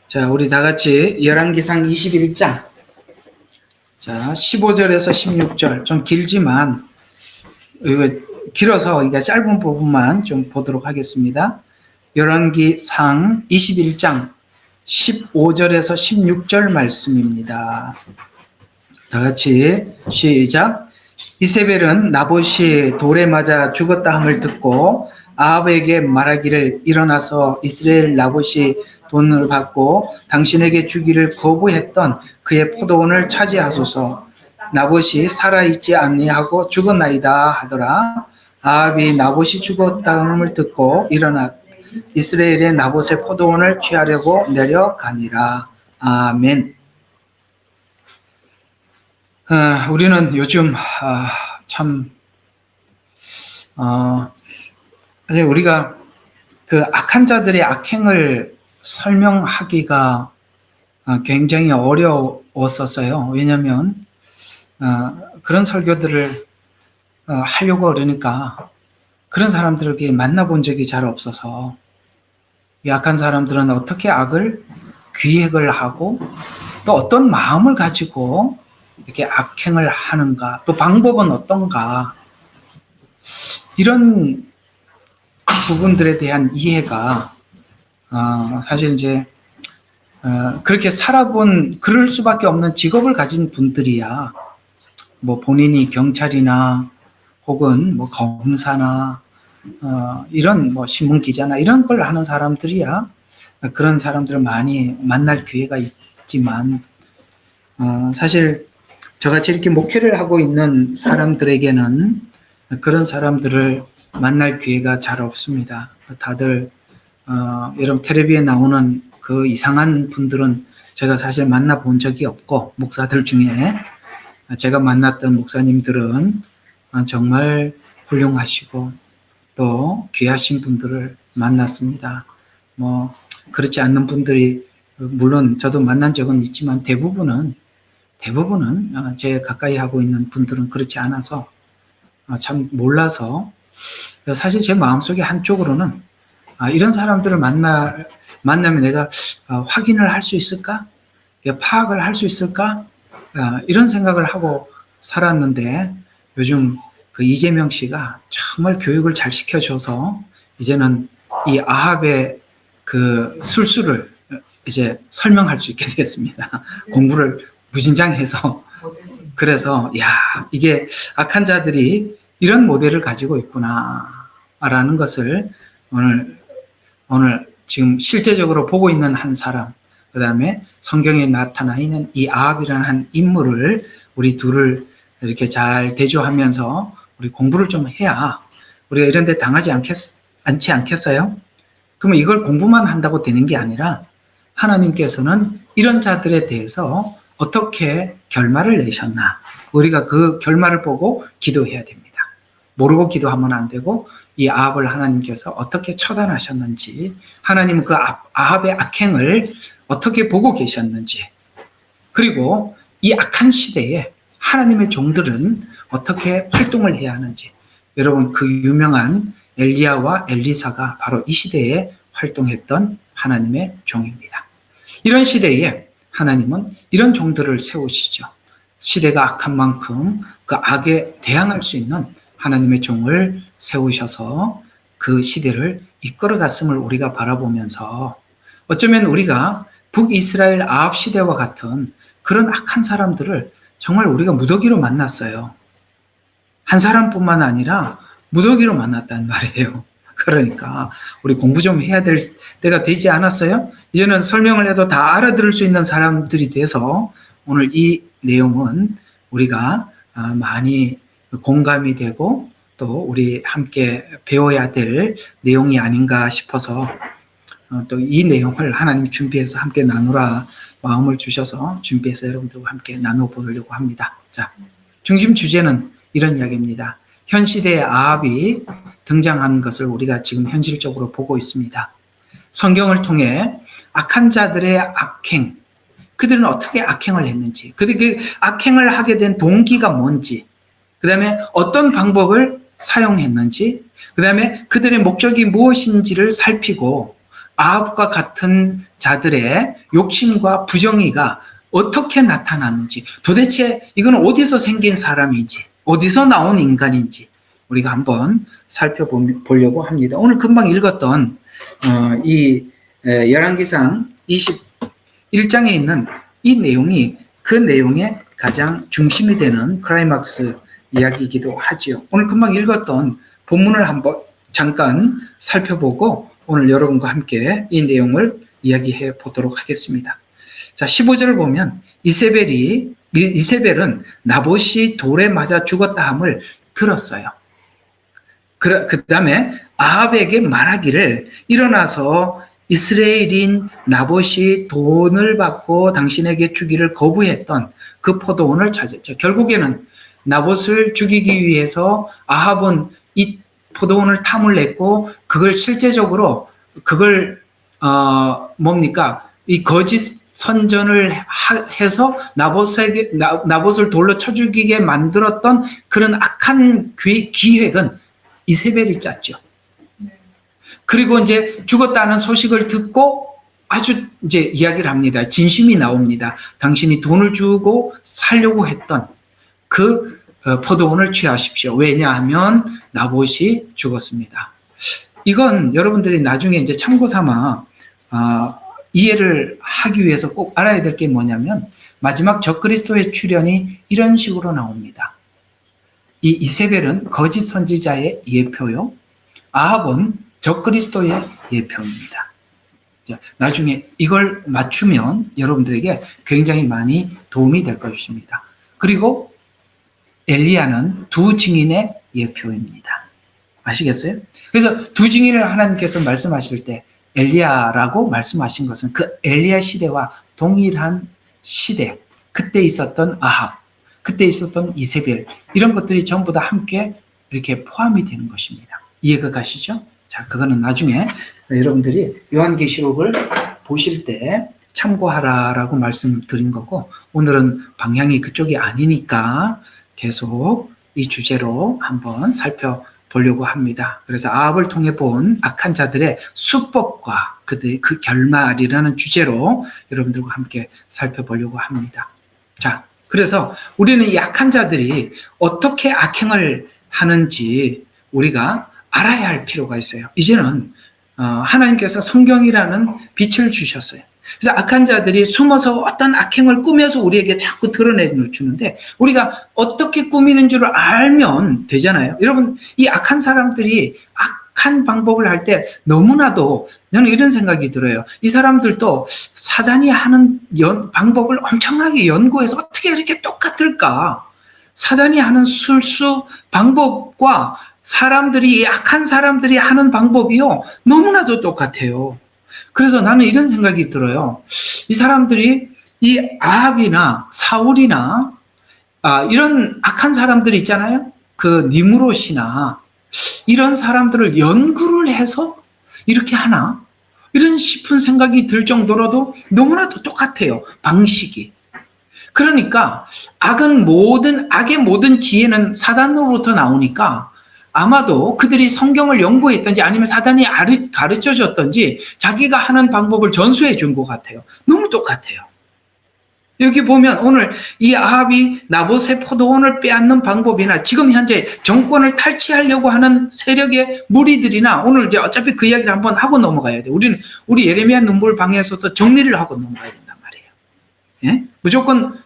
자, 우리 다 같이 열왕기상 21장. 자, 15절에서 16절. 좀 길지만, 이거 길어서 그러니까 짧은 부분만 좀 보도록 하겠습니다. 열왕기상 21장 15절에서 16절 말씀입니다. 다 같이 시작. 이세벨은 나봇이 돌에 맞아 죽었다 함을 듣고 아합에게 말하기를, 일어나서 이스라엘 나봇이 돈을 받고 당신에게 주기를 거부했던 그의 포도원을 차지하소서. 나봇이 살아있지 아니하고 죽었나이다 하더라. 아합이 나봇이 죽었다함을 듣고 일어나 이스라엘의 나봇의 포도원을 취하려고 내려가니라. 아멘. 우리는 요즘 참 사실 우리가 그 악한 자들의 악행을 설명하기가 굉장히 어려웠었어요. 왜냐하면 그런 설교들을 하려고 그러니까 그런 사람들에게 만나본 적이 잘 없어서, 이 악한 사람들은 어떻게 악을 기획을 하고 또 어떤 마음을 가지고 이렇게 악행을 하는가, 또 방법은 어떤가, 이런 부분들에 대한 이해가 사실 이제 그렇게 살아본, 그럴 수밖에 없는 직업을 가진 분들이야, 뭐 본인이 경찰이나 혹은 뭐 검사나 이런 뭐 신문 기자나 이런 걸 하는 사람들이야 그런 사람들을 많이 만날 기회가 있지만, 사실 저같이 이렇게 목회를 하고 있는 사람들에게는 그런 사람들을 만날 기회가 잘 없습니다. 다들 여러분 텔레비에 나오는 그 이상한 분들은 제가 사실 만나본 적이 없고, 목사들 중에 제가 만났던 목사님들은 정말 훌륭하시고 또 귀하신 분들을 만났습니다. 뭐 그렇지 않는 분들이 물론 저도 만난 적은 있지만 대부분은 제 가까이 하고 있는 분들은 그렇지 않아서 참 몰라서, 사실 제 마음속에 한쪽으로는 이런 사람들을 만나면 내가 확인을 할 수 있을까? 파악을 할 수 있을까? 이런 생각을 하고 살았는데, 요즘 그 이재명 씨가 정말 교육을 잘 시켜줘서 이제는 이 아합의 그 술수를 이제 설명할 수 있게 되었습니다. 공부를 무진장해서. 그래서 이게 악한 자들이 이런 모델을 가지고 있구나라는 것을 오늘 지금 실제적으로 보고 있는 한 사람, 그 다음에 성경에 나타나 있는 이 아합이라는 한 인물을 우리 둘을 이렇게 잘 대조하면서 우리 공부를 좀 해야 우리가 이런 데 당하지 않지 않겠어요? 그러면 이걸 공부만 한다고 되는 게 아니라 하나님께서는 이런 자들에 대해서 어떻게 결말을 내셨나, 우리가 그 결말을 보고 기도해야 됩니다. 모르고 기도하면 안 되고, 이 아합을 하나님께서 어떻게 처단하셨는지, 하나님은 그 아합의 악행을 어떻게 보고 계셨는지, 그리고 이 악한 시대에 하나님의 종들은 어떻게 활동을 해야 하는지. 여러분, 그 유명한 엘리야와 엘리사가 바로 이 시대에 활동했던 하나님의 종입니다. 이런 시대에 하나님은 이런 종들을 세우시죠. 시대가 악한 만큼 그 악에 대항할 수 있는 하나님의 종을 세우셔서 그 시대를 이끌어갔음을 우리가 바라보면서, 어쩌면 우리가 북이스라엘 아합 시대와 같은 그런 악한 사람들을 정말 우리가 무더기로 만났어요. 한 사람뿐만 아니라 무더기로 만났단 말이에요. 그러니까 우리 공부 좀 해야 될 때가 되지 않았어요? 이제는 설명을 해도 다 알아들을 수 있는 사람들이 돼서 오늘 이 내용은 우리가 많이 공감이 되고 또 우리 함께 배워야 될 내용이 아닌가 싶어서 또 이 내용을 하나님 준비해서 함께 나누라 마음을 주셔서 준비해서 여러분들과 함께 나눠보려고 합니다. 자, 중심 주제는 이런 이야기입니다. 현 시대의 아합이 등장한 것을 우리가 지금 현실적으로 보고 있습니다. 성경을 통해 악한 자들의 악행, 그들은 어떻게 악행을 했는지, 그들이 그 악행을 하게 된 동기가 뭔지, 그 다음에 어떤 방법을 사용했는지, 그 다음에 그들의 목적이 무엇인지를 살피고 아합과 같은 자들의 욕심과 부정의가 어떻게 나타났는지, 도대체 이건 어디서 생긴 사람인지, 어디서 나온 인간인지 우리가 한번 살펴보려고 합니다. 오늘 금방 읽었던 이 열왕기상 21장에 있는 이 내용이 그 내용의 가장 중심이 되는 클라이막스 이야기이기도 하지요. 오늘 금방 읽었던 본문을 한번 잠깐 살펴보고 오늘 여러분과 함께 이 내용을 이야기해 보도록 하겠습니다. 자, 15절을 보면 이세벨은 나봇이 돌에 맞아 죽었다 함을 들었어요. 그 다음에 아합에게 말하기를 일어나서 이스라엘인 나봇이 돈을 받고 당신에게 주기를 거부했던 그 포도원을 찾았죠. 결국에는 나봇을 죽이기 위해서 아합은 이 포도원을 탐을 냈고 그걸 실제적으로 이 거짓 선전을 해서 나봇을 돌로 쳐 죽이게 만들었던 그런 악한 기획은 이세벨이 짰죠. 그리고 이제 죽었다는 소식을 듣고 아주 이제 이야기를 합니다. 진심이 나옵니다. 당신이 돈을 주고 살려고 했던 그 포도원을 취하십시오. 왜냐하면 나봇이 죽었습니다. 이건 여러분들이 나중에 이제 참고 삼아 이해를 하기 위해서 꼭 알아야 될 게 뭐냐면 마지막 적그리스도의 출현이 이런 식으로 나옵니다. 이 이세벨은 거짓 선지자의 예표요. 아합은 적그리스도의 예표입니다. 자, 나중에 이걸 맞추면 여러분들에게 굉장히 많이 도움이 될 것입니다. 그리고 엘리야는 두 증인의 예표입니다. 아시겠어요? 그래서 두 증인을 하나님께서 말씀하실 때 엘리야라고 말씀하신 것은 그 엘리야 시대와 동일한 시대, 그때 있었던 아합, 그때 있었던 이세벨, 이런 것들이 전부 다 함께 이렇게 포함이 되는 것입니다. 이해가 가시죠? 자, 그거는 나중에 여러분들이 요한계시록을 보실 때 참고하라라고 말씀드린 거고, 오늘은 방향이 그쪽이 아니니까 계속 이 주제로 한번 살펴보려고 합니다. 그래서 아합을 통해 본 악한 자들의 수법과 그 결말이라는 주제로 여러분들과 함께 살펴보려고 합니다. 자, 그래서 우리는 이 악한 자들이 어떻게 악행을 하는지 우리가 알아야 할 필요가 있어요. 이제는 하나님께서 성경이라는 빛을 주셨어요. 그래서 악한 자들이 숨어서 어떤 악행을 꾸며서 우리에게 자꾸 드러내주는데 우리가 어떻게 꾸미는 줄 알면 되잖아요. 여러분, 이 악한 사람들이 악한 방법을 할 때 너무나도 저는 이런 생각이 들어요. 이 사람들도 사단이 하는 방법을 엄청나게 연구해서 어떻게 이렇게 똑같을까? 사단이 하는 술수 방법과 이 악한 사람들이 하는 방법이요, 너무나도 똑같아요. 그래서 나는 이런 생각이 들어요. 이 사람들이 이 아합이나 사울이나 이런 악한 사람들 있잖아요. 그 니므롯이나 이런 사람들을 연구를 해서 이렇게 하나? 이런 싶은 생각이 들 정도로도 너무나도 똑같아요. 방식이. 그러니까 악의 모든 지혜는 사단으로부터 나오니까 아마도 그들이 성경을 연구했던지 아니면 사단이 가르쳐 줬던지 자기가 하는 방법을 전수해 준 것 같아요. 너무 똑같아요. 여기 보면 오늘 이 아합이 나봇의 포도원을 빼앗는 방법이나 지금 현재 정권을 탈취하려고 하는 세력의 무리들이나 오늘 이제 어차피 그 이야기를 한번 하고 넘어가야 돼요. 우리 예레미야 눈물 방에서도 정리를 하고 넘어가야 된단 말이에요. 예? 무조건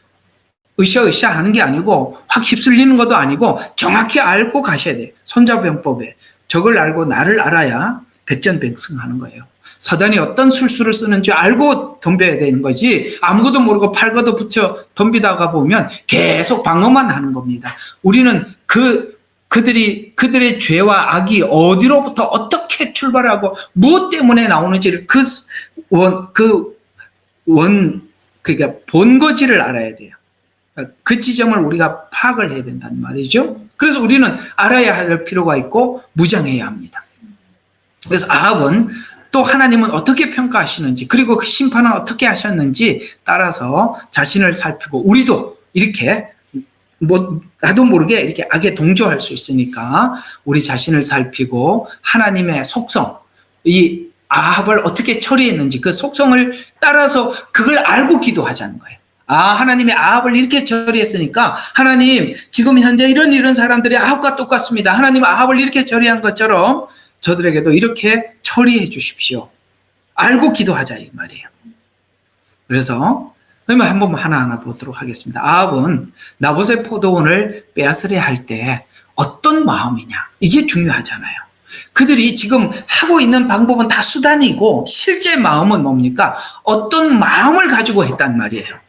으쌰으쌰 하는 게 아니고 확 휩쓸리는 것도 아니고 정확히 알고 가셔야 돼요. 손자병법에 적을 알고 나를 알아야 백전백승하는 거예요. 사단이 어떤 술수를 쓰는지 알고 덤벼야 되는 거지, 아무것도 모르고 팔것도 붙여 덤비다가 보면 계속 방어만 하는 겁니다. 우리는 그들의 죄와 악이 어디로부터 어떻게 출발하고 무엇 때문에 나오는지를 그러니까 본거지를 알아야 돼요. 그 지점을 우리가 파악을 해야 된다는 말이죠. 그래서 우리는 알아야 할 필요가 있고 무장해야 합니다. 그래서 아합은 또 하나님은 어떻게 평가하시는지, 그리고 그 심판은 어떻게 하셨는지 따라서 자신을 살피고, 우리도 이렇게 나도 모르게 이렇게 악에 동조할 수 있으니까 우리 자신을 살피고 하나님의 속성, 이 아합을 어떻게 처리했는지 그 속성을 따라서 그걸 알고 기도하자는 거예요. 하나님이 아합을 이렇게 처리했으니까 하나님 지금 현재 이런 사람들이 아합과 똑같습니다. 하나님 아합을 이렇게 처리한 것처럼 저들에게도 이렇게 처리해 주십시오. 알고 기도하자 이 말이에요. 그래서 그러면 한번 하나하나 보도록 하겠습니다. 아합은 나봇의 포도원을 빼앗으려 할 때 어떤 마음이냐, 이게 중요하잖아요. 그들이 지금 하고 있는 방법은 다 수단이고 실제 마음은 뭡니까? 어떤 마음을 가지고 했단 말이에요.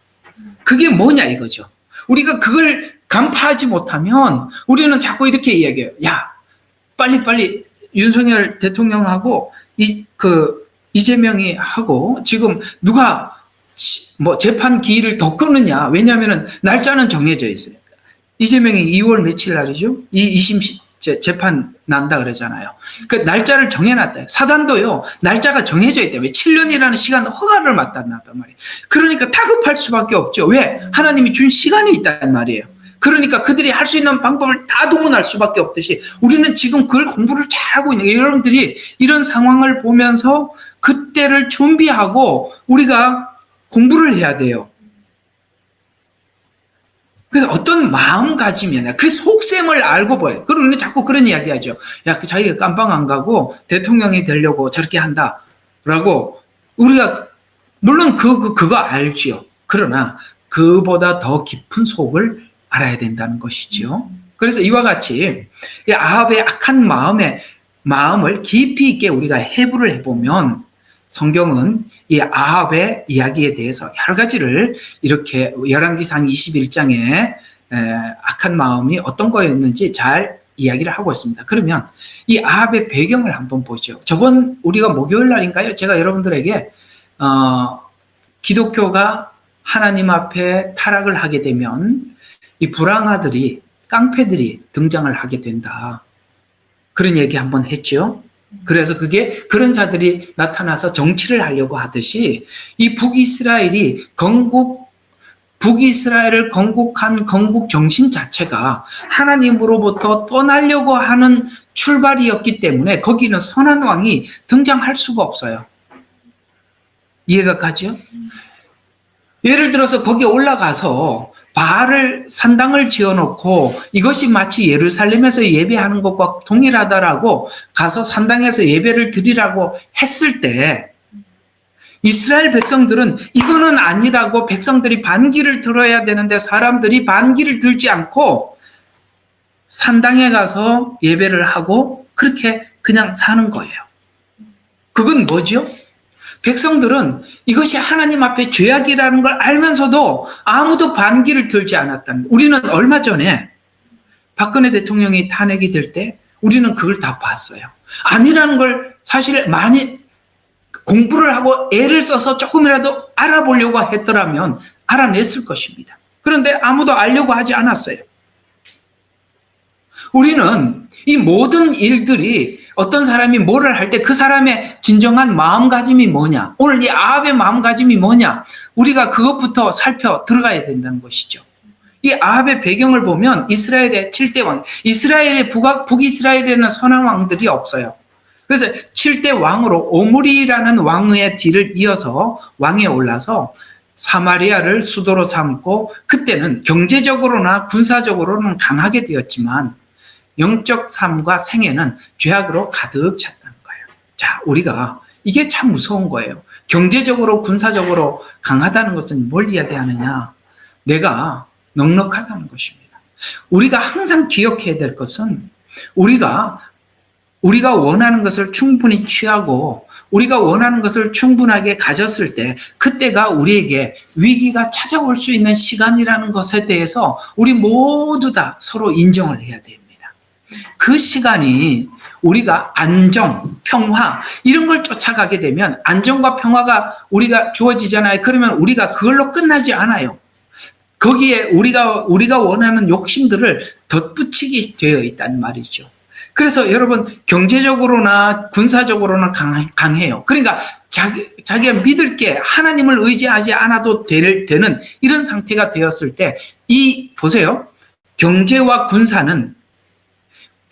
그게 뭐냐 이거죠. 우리가 그걸 간파하지 못하면 우리는 자꾸 이렇게 이야기해요. 야, 빨리 윤석열 대통령하고 이재명이 하고 지금 누가 뭐 재판 기일을 더 끊느냐. 왜냐하면 날짜는 정해져 있어요. 이재명이 2월 며칠 날이죠? 2심 재판 난다 그러잖아요. 그 날짜를 정해놨다. 사단도요, 날짜가 정해져 있다. 왜? 7년이라는 시간 허가를 맡았단 말이에요. 그러니까 다급할 수밖에 없죠. 왜? 하나님이 준 시간이 있단 말이에요. 그러니까 그들이 할 수 있는 방법을 다 동원할 수밖에 없듯이 우리는 지금 그걸 공부를 잘하고 있는 거예요. 여러분들이 이런 상황을 보면서 그때를 준비하고 우리가 공부를 해야 돼요. 그래서 어떤 마음가짐이냐, 그 속셈을 알고 보여요. 그리고 우리는 자꾸 그런 이야기 하죠. 야, 자기가 깜빵 안 가고 대통령이 되려고 저렇게 한다. 라고, 우리가, 물론 그거 알지요. 그러나, 그보다 더 깊은 속을 알아야 된다는 것이죠. 그래서 이와 같이, 이 아합의 악한 마음을 깊이 있게 우리가 해부를 해보면, 성경은 이 아합의 이야기에 대해서 여러 가지를 이렇게 열왕기상 21장에 악한 마음이 어떤 거였는지 잘 이야기를 하고 있습니다. 그러면 이 아합의 배경을 한번 보죠. 저번 우리가 목요일 날인가요? 제가 여러분들에게 기독교가 하나님 앞에 타락을 하게 되면 이 불황아들이, 깡패들이 등장을 하게 된다. 그런 얘기 한번 했죠. 그래서 그런 자들이 나타나서 정치를 하려고 하듯이 이 북이스라엘을 건국한 건국 정신 자체가 하나님으로부터 떠나려고 하는 출발이었기 때문에 거기는 선한 왕이 등장할 수가 없어요. 이해가 가죠? 예를 들어서 거기에 올라가서 바알을 산당을 지어놓고 이것이 마치 예루살렘에서 예배하는 것과 동일하다라고 가서 산당에서 예배를 드리라고 했을 때 이스라엘 백성들은 이거는 아니라고 백성들이 반기를 들어야 되는데 사람들이 반기를 들지 않고 산당에 가서 예배를 하고 그렇게 그냥 사는 거예요. 그건 뭐죠? 백성들은 이것이 하나님 앞에 죄악이라는 걸 알면서도 아무도 반기를 들지 않았다는 거예요. 우리는 얼마 전에 박근혜 대통령이 탄핵이 될 때 우리는 그걸 다 봤어요. 아니라는 걸 사실 많이 공부를 하고 애를 써서 조금이라도 알아보려고 했더라면 알아냈을 것입니다. 그런데 아무도 알려고 하지 않았어요. 우리는 이 모든 일들이 어떤 사람이 뭐를 할 때 그 사람의 진정한 마음가짐이 뭐냐, 오늘 이 아합의 마음가짐이 뭐냐, 우리가 그것부터 살펴 들어가야 된다는 것이죠. 이 아합의 배경을 보면 이스라엘의 7대 왕, 북이스라엘에는 선한 왕들이 없어요. 그래서 7대 왕으로 오므리라는 왕의 뒤를 이어서 왕에 올라서 사마리아를 수도로 삼고 그때는 경제적으로나 군사적으로는 강하게 되었지만 영적 삶과 생애는 죄악으로 가득 찼다는 거예요. 자, 우리가 이게 참 무서운 거예요. 경제적으로 군사적으로 강하다는 것은 뭘 이야기하느냐? 내가 넉넉하다는 것입니다. 우리가 항상 기억해야 될 것은 우리가 원하는 것을 충분히 취하고 우리가 원하는 것을 충분하게 가졌을 때 그때가 우리에게 위기가 찾아올 수 있는 시간이라는 것에 대해서 우리 모두 다 서로 인정을 해야 됩니다. 그 시간이 우리가 안정, 평화 이런 걸 쫓아가게 되면 안정과 평화가 우리가 주어지잖아요. 그러면 우리가 그걸로 끝나지 않아요. 거기에 우리가 원하는 욕심들을 덧붙이게 되어 있다는 말이죠. 그래서 여러분 경제적으로나 군사적으로나 강해요. 그러니까 자기가 믿을 게 하나님을 의지하지 않아도 되는 이런 상태가 되었을 때 보세요. 경제와 군사는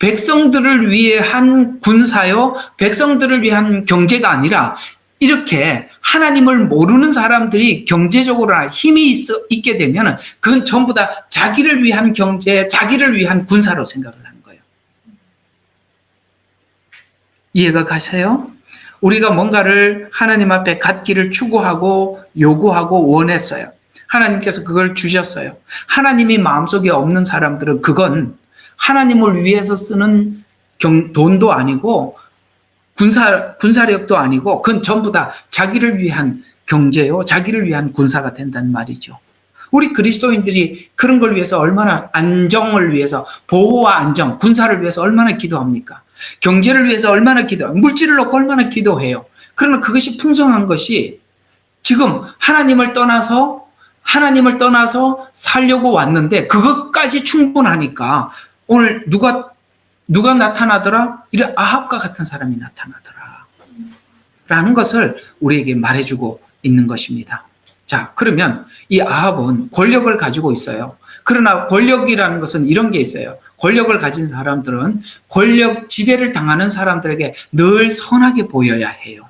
백성들을 위한 군사요, 백성들을 위한 경제가 아니라 이렇게 하나님을 모르는 사람들이 경제적으로 힘이 있게 되면 그건 전부 다 자기를 위한 경제, 자기를 위한 군사로 생각을 하는 거예요. 이해가 가세요? 우리가 뭔가를 하나님 앞에 갖기를 추구하고 요구하고 원했어요. 하나님께서 그걸 주셨어요. 하나님이 마음속에 없는 사람들은 그건 하나님을 위해서 쓰는 돈도 아니고 군사력도 아니고 그건 전부 다 자기를 위한 경제요, 자기를 위한 군사가 된다는 말이죠. 우리 그리스도인들이 그런 걸 위해서 얼마나 안정을 위해서 보호와 안정, 군사를 위해서 얼마나 기도합니까? 경제를 위해서 얼마나 기도해요? 물질을 놓고 얼마나 기도해요? 그러나 그것이 풍성한 것이 지금 하나님을 떠나서 살려고 왔는데 그것까지 충분하니까 오늘 누가 나타나더라? 이런 아합과 같은 사람이 나타나더라. 라는 것을 우리에게 말해주고 있는 것입니다. 자, 그러면 이 아합은 권력을 가지고 있어요. 그러나 권력이라는 것은 이런 게 있어요. 권력을 가진 사람들은 권력 지배를 당하는 사람들에게 늘 선하게 보여야 해요.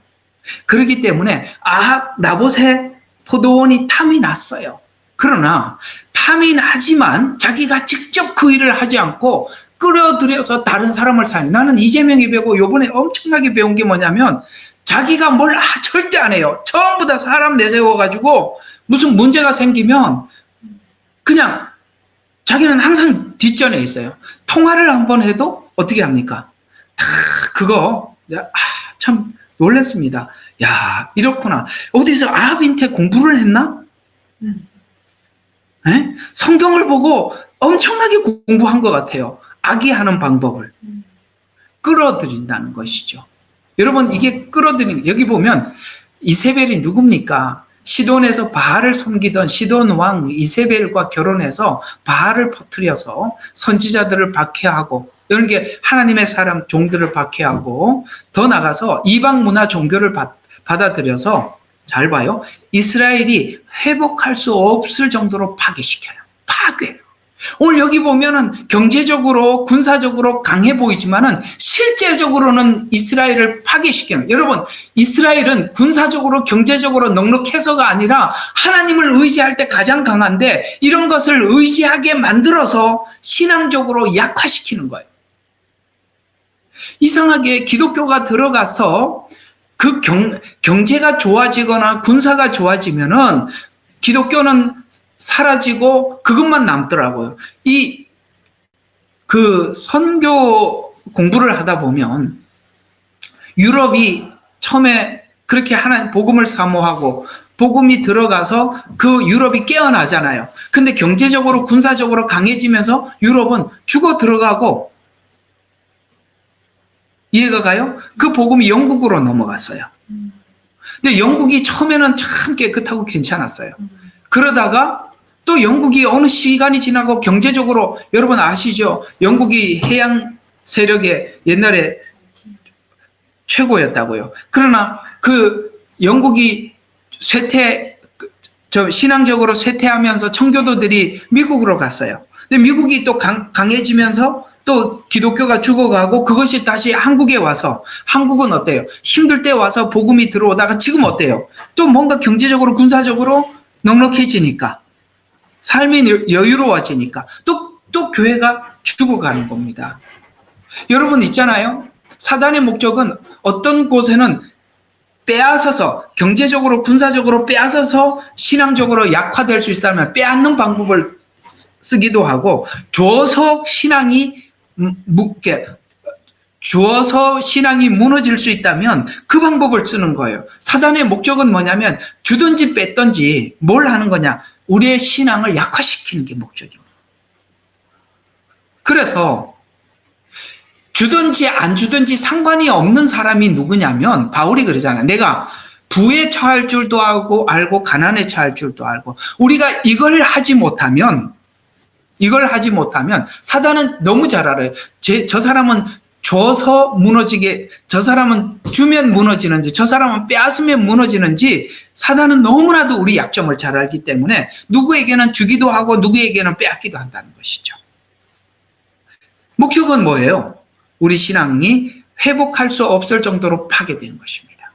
그렇기 때문에 아합 나봇의 포도원이 탐이 났어요. 그러나 탐이 나지만 자기가 직접 그 일을 하지 않고 끌어들여서 다른 사람을 살려. 나는 이재명이 배우고 요번에 엄청나게 배운 게 뭐냐면 자기가 뭘 절대 안 해요. 전부 다 사람 내세워가지고 무슨 문제가 생기면 그냥 자기는 항상 뒷전에 있어요. 통화를 한번 해도 어떻게 합니까? 다 그거 참 놀랐습니다. 야, 이렇구나. 어디서 아합한테 공부를 했나? 네? 성경을 보고 엄청나게 공부한 것 같아요. 악이 하는 방법을 끌어들인다는 것이죠. 여러분, 이게 끌어들이는, 여기 보면 이세벨이 누굽니까? 시돈에서 바알을 섬기던 시돈 왕 이세벨과 결혼해서 바알을 퍼뜨려서 선지자들을 박해하고, 이런 게 하나님의 사람 종들을 박해하고, 더 나가서 이방 문화 종교를 받아들여서, 잘 봐요, 이스라엘이 회복할 수 없을 정도로 파괴시켜요. 파괴. 오늘 여기 보면은 경제적으로 군사적으로 강해 보이지만은 실제적으로는 이스라엘을 파괴시키는, 여러분, 이스라엘은 군사적으로 경제적으로 넉넉해서가 아니라 하나님을 의지할 때 가장 강한데 이런 것을 의지하게 만들어서 신앙적으로 약화시키는 거예요. 이상하게 기독교가 들어가서 그 경제가 좋아지거나 군사가 좋아지면은 기독교는 사라지고 그것만 남더라고요. 그 선교 공부를 하다 보면 유럽이 처음에 그렇게 하나님 복음을 사모하고 복음이 들어가서 그 유럽이 깨어나잖아요. 근데 경제적으로 군사적으로 강해지면서 유럽은 죽어 들어가고, 이해가 가요? 그 복음이 영국으로 넘어갔어요. 근데 영국이 처음에는 참 깨끗하고 괜찮았어요. 그러다가 또 영국이 어느 시간이 지나고 경제적으로, 여러분 아시죠? 영국이 해양 세력의 옛날에 최고였다고요. 그러나 그 영국이 신앙적으로 쇠퇴하면서 청교도들이 미국으로 갔어요. 근데 미국이 또 강해지면서 또 기독교가 죽어가고 그것이 다시 한국에 와서, 한국은 어때요? 힘들 때 와서 복음이 들어오다가 지금 어때요? 또 뭔가 경제적으로 군사적으로 넉넉해지니까, 삶이 여유로워지니까 또 교회가 죽어가는 겁니다. 여러분 있잖아요. 사단의 목적은 어떤 곳에는 빼앗아서, 경제적으로 군사적으로 빼앗아서 신앙적으로 약화될 수 있다면 빼앗는 방법을 쓰기도 하고, 줘서 신앙이 무너질 수 있다면 그 방법을 쓰는 거예요. 사단의 목적은 뭐냐면 주든지 뺐든지 뭘 하는 거냐? 우리의 신앙을 약화시키는 게 목적입니다. 그래서 주든지 안 주든지 상관이 없는 사람이 누구냐면 바울이 그러잖아요. 내가 부에 처할 줄도 알고 가난에 처할 줄도 알고. 우리가 이걸 하지 못하면 사단은 너무 잘 알아요. 저 사람은 줘서 무너지게, 저 사람은 주면 무너지는지, 저 사람은 빼앗으면 무너지는지, 사단은 너무나도 우리 약점을 잘 알기 때문에 누구에게는 주기도 하고 누구에게는 빼앗기도 한다는 것이죠. 목적은 뭐예요? 우리 신앙이 회복할 수 없을 정도로 파괴되는 것입니다.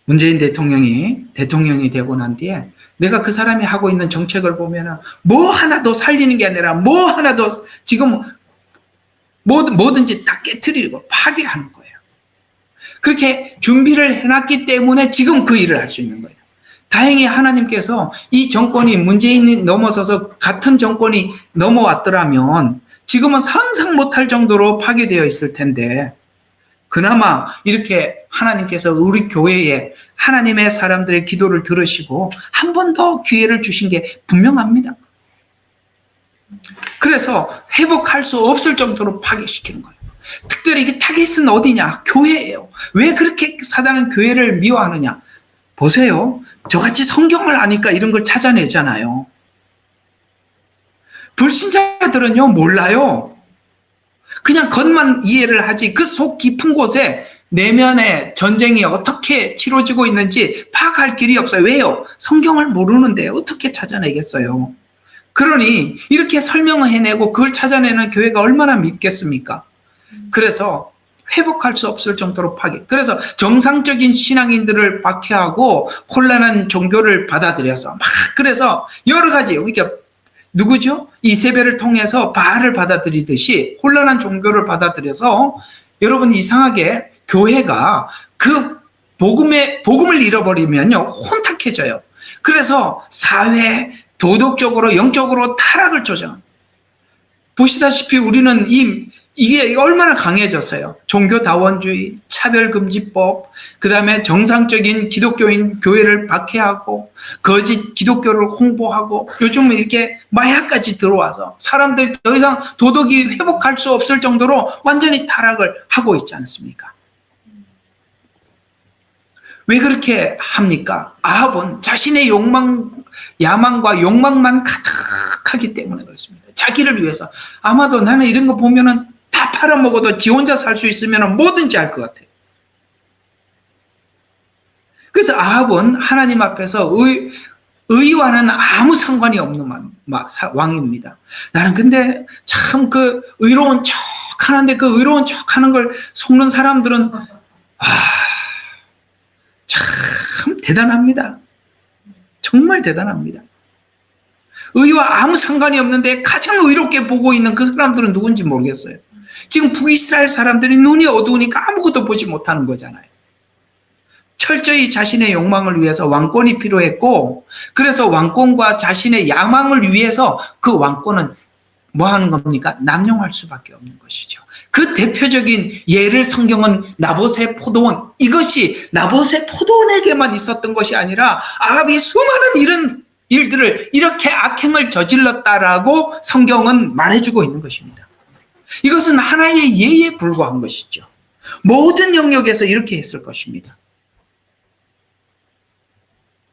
문재인 대통령이 되고 난 뒤에 내가 그 사람이 하고 있는 정책을 보면은 뭐 하나도 살리는 게 아니라 뭐 하나도 지금 뭐든지 다 깨트리고 파괴하는 거예요. 그렇게 준비를 해놨기 때문에 지금 그 일을 할 수 있는 거예요. 다행히 하나님께서 이 정권이 문재인이 넘어서서 같은 정권이 넘어왔더라면 지금은 상상 못할 정도로 파괴되어 있을 텐데, 그나마 이렇게 하나님께서 우리 교회에 하나님의 사람들의 기도를 들으시고 한 번 더 기회를 주신 게 분명합니다. 그래서 회복할 수 없을 정도로 파괴시키는 거예요. 특별히 이게 타겟은 어디냐? 교회예요. 왜 그렇게 사단은 교회를 미워하느냐? 보세요. 저같이 성경을 아니까 이런 걸 찾아내잖아요. 불신자들은요, 몰라요. 그냥 겉만 이해를 하지 그 속 깊은 곳에 내면의 전쟁이 어떻게 치러지고 있는지 파악할 길이 없어요. 왜요? 성경을 모르는데 어떻게 찾아내겠어요? 그러니 이렇게 설명을 해내고 그걸 찾아내는 교회가 얼마나 믿겠습니까? 그래서 회복할 수 없을 정도로 파괴. 그래서 정상적인 신앙인들을 박해하고 혼란한 종교를 받아들여서 막, 그래서 여러 가지, 그러니까 누구죠? 이세벨을 통해서 바알을 받아들이듯이 혼란한 종교를 받아들여서 여러분 이상하게 교회가 그 복음을 잃어버리면요 혼탁해져요. 그래서 사회, 도덕적으로, 영적으로 타락을 조장합니다. 보시다시피 우리는 이게 얼마나 강해졌어요. 종교다원주의, 차별금지법, 그 다음에 정상적인 기독교인 교회를 박해하고 거짓 기독교를 홍보하고 요즘은 이렇게 마약까지 들어와서 사람들이 더 이상 도덕이 회복할 수 없을 정도로 완전히 타락을 하고 있지 않습니까? 왜 그렇게 합니까? 아합은 자신의 야망과 욕망만 가득하기 때문에 그렇습니다. 자기를 위해서. 아마도 나는 이런 거 보면은 다 팔아먹어도 지 혼자 살 수 있으면 뭐든지 할 것 같아요. 그래서 아합은 하나님 앞에서 의와는 아무 상관이 없는 왕입니다. 나는 근데 참 그 의로운 척 하는데 그 의로운 척 하는 걸 속는 사람들은 참 대단합니다. 정말 대단합니다. 의와 아무 상관이 없는데 가장 의롭게 보고 있는 그 사람들은 누군지 모르겠어요. 지금 북이스라엘 사람들이 눈이 어두우니까 아무것도 보지 못하는 거잖아요. 철저히 자신의 욕망을 위해서 왕권이 필요했고, 그래서 왕권과 자신의 야망을 위해서 그 왕권은 뭐 하는 겁니까? 남용할 수밖에 없는 것이죠. 그 대표적인 예를 성경은 나봇의 포도원, 이것이 나봇의 포도원에게만 있었던 것이 아니라 아합이 수많은 이런 일들을 이렇게 악행을 저질렀다라고 성경은 말해주고 있는 것입니다. 이것은 하나의 예에 불과한 것이죠. 모든 영역에서 이렇게 했을 것입니다.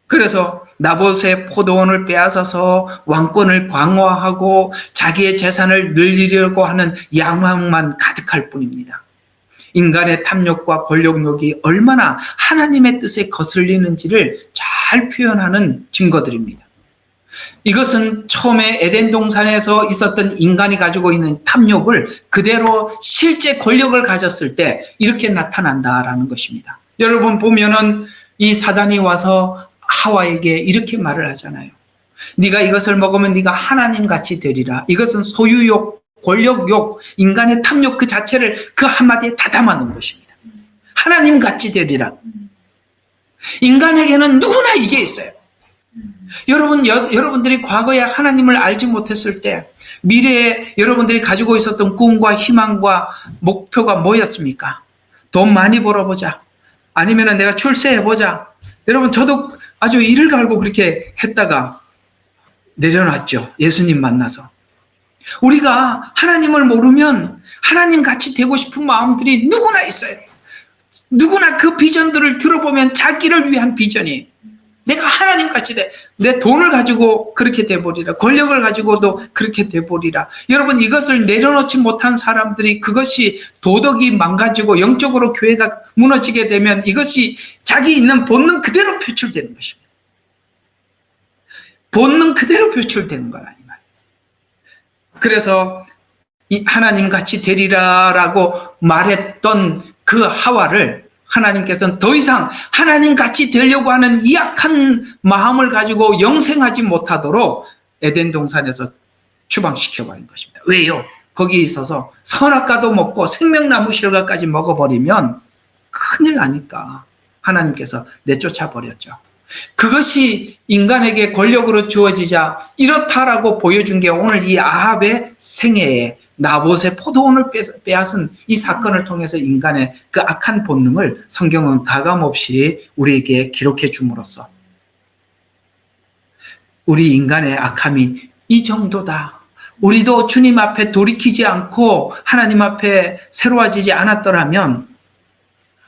그래서 나봇의 포도원을 빼앗아서 왕권을 강화하고 자기의 재산을 늘리려고 하는 야망만 가득할 뿐입니다. 인간의 탐욕과 권력욕이 얼마나 하나님의 뜻에 거슬리는지를 잘 표현하는 증거들입니다. 이것은 처음에 에덴 동산에서 있었던 인간이 가지고 있는 탐욕을 그대로 실제 권력을 가졌을 때 이렇게 나타난다라는 것입니다. 여러분 보면은 이 사단이 와서 하와에게 이렇게 말을 하잖아요. 네가 이것을 먹으면 네가 하나님같이 되리라. 이것은 소유욕, 권력욕, 인간의 탐욕 그 자체를 그 한마디에 다 담아놓은 것입니다. 하나님같이 되리라. 인간에게는 누구나 이게 있어요. 여러분들이 과거에 하나님을 알지 못했을 때 미래에 여러분들이 가지고 있었던 꿈과 희망과 목표가 뭐였습니까? 돈 많이 벌어보자. 아니면 내가 출세해보자. 여러분 저도 아주 이를 갈고 그렇게 했다가 내려놨죠. 예수님 만나서. 우리가 하나님을 모르면 하나님 같이 되고 싶은 마음들이 누구나 있어요. 누구나 그 비전들을 들어보면 자기를 위한 비전이 내가 하나님 같이 돼. 내 돈을 가지고 그렇게 돼버리라. 권력을 가지고도 그렇게 돼버리라. 여러분 이것을 내려놓지 못한 사람들이 그것이 도덕이 망가지고 영적으로 교회가 무너지게 되면 이것이 자기 있는 본능 그대로 표출되는 것입니다. 본능 그대로 표출되는 거라 이 말이에요. 그래서 하나님 같이 되리라라고 말했던 그 하와를 하나님께서는 더 이상 하나님 같이 되려고 하는 이 약한 마음을 가지고 영생하지 못하도록 에덴 동산에서 추방시켜버린 것입니다. 왜요? 거기 있어서 선악과도 먹고 생명나무 실과까지 먹어버리면 큰일 나니까 하나님께서 내쫓아 버렸죠. 그것이 인간에게 권력으로 주어지자 이렇다라고 보여준 게 오늘 이 아합의 생애에 나봇의 포도원을 빼앗은 이 사건을 통해서 인간의 그 악한 본능을 성경은 가감없이 우리에게 기록해 줌으로써 우리 인간의 악함이 이 정도다. 우리도 주님 앞에 돌이키지 않고 하나님 앞에 새로워지지 않았더라면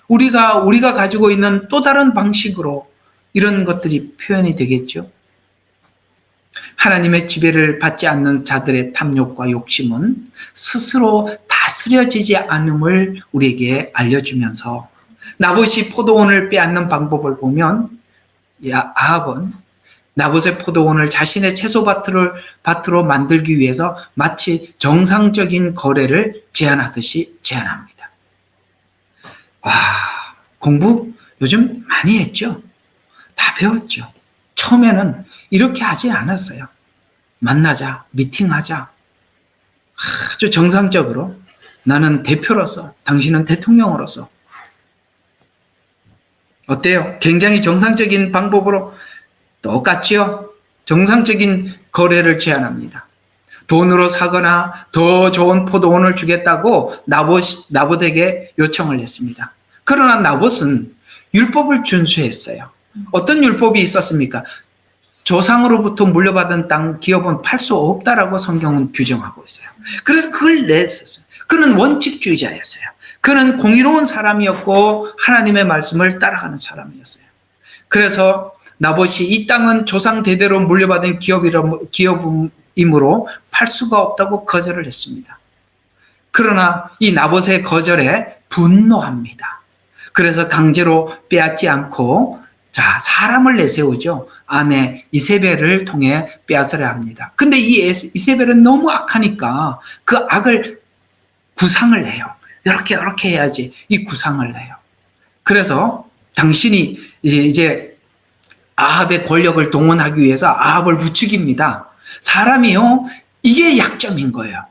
우리가 가지고 있는 또 다른 방식으로 이런 것들이 표현이 되겠죠. 하나님의 지배를 받지 않는 자들의 탐욕과 욕심은 스스로 다스려지지 않음을 우리에게 알려주면서 나봇이 포도원을 빼앗는 방법을 보면 아합은 나봇의 포도원을 자신의 채소밭으로 만들기 위해서 마치 정상적인 거래를 제안하듯이 제안합니다. 공부 요즘 많이 했죠? 다 배웠죠? 처음에는 이렇게 하지 않았어요. 만나자, 미팅하자. 아주 정상적으로 나는 대표로서, 당신은 대통령으로서. 어때요? 굉장히 정상적인 방법으로 똑같죠? 정상적인 거래를 제안합니다. 돈으로 사거나 더 좋은 포도원을 주겠다고 나봇에게 요청을 했습니다. 그러나 나봇은 율법을 준수했어요. 어떤 율법이 있었습니까? 조상으로부터 물려받은 땅 기업은 팔 수 없다라고 성경은 규정하고 있어요. 그래서 그걸 냈었어요. 그는 원칙주의자였어요. 그는 공의로운 사람이었고 하나님의 말씀을 따라가는 사람이었어요. 그래서 나봇이 이 땅은 조상 대대로 물려받은 기업이므로 팔 수가 없다고 거절을 했습니다. 그러나 이 나봇의 거절에 분노합니다. 그래서 강제로 빼앗지 않고 사람을 내세우죠. 아내 이세벨을 통해 빼앗으려 합니다. 근데 이 이세벨은 너무 악하니까 그 악을 구상을 해요. 이렇게 해야지. 이 구상을 해요. 그래서 당신이 이제 아합의 권력을 동원하기 위해서 아합을 부추깁니다. 사람이요, 이게 약점인 거예요.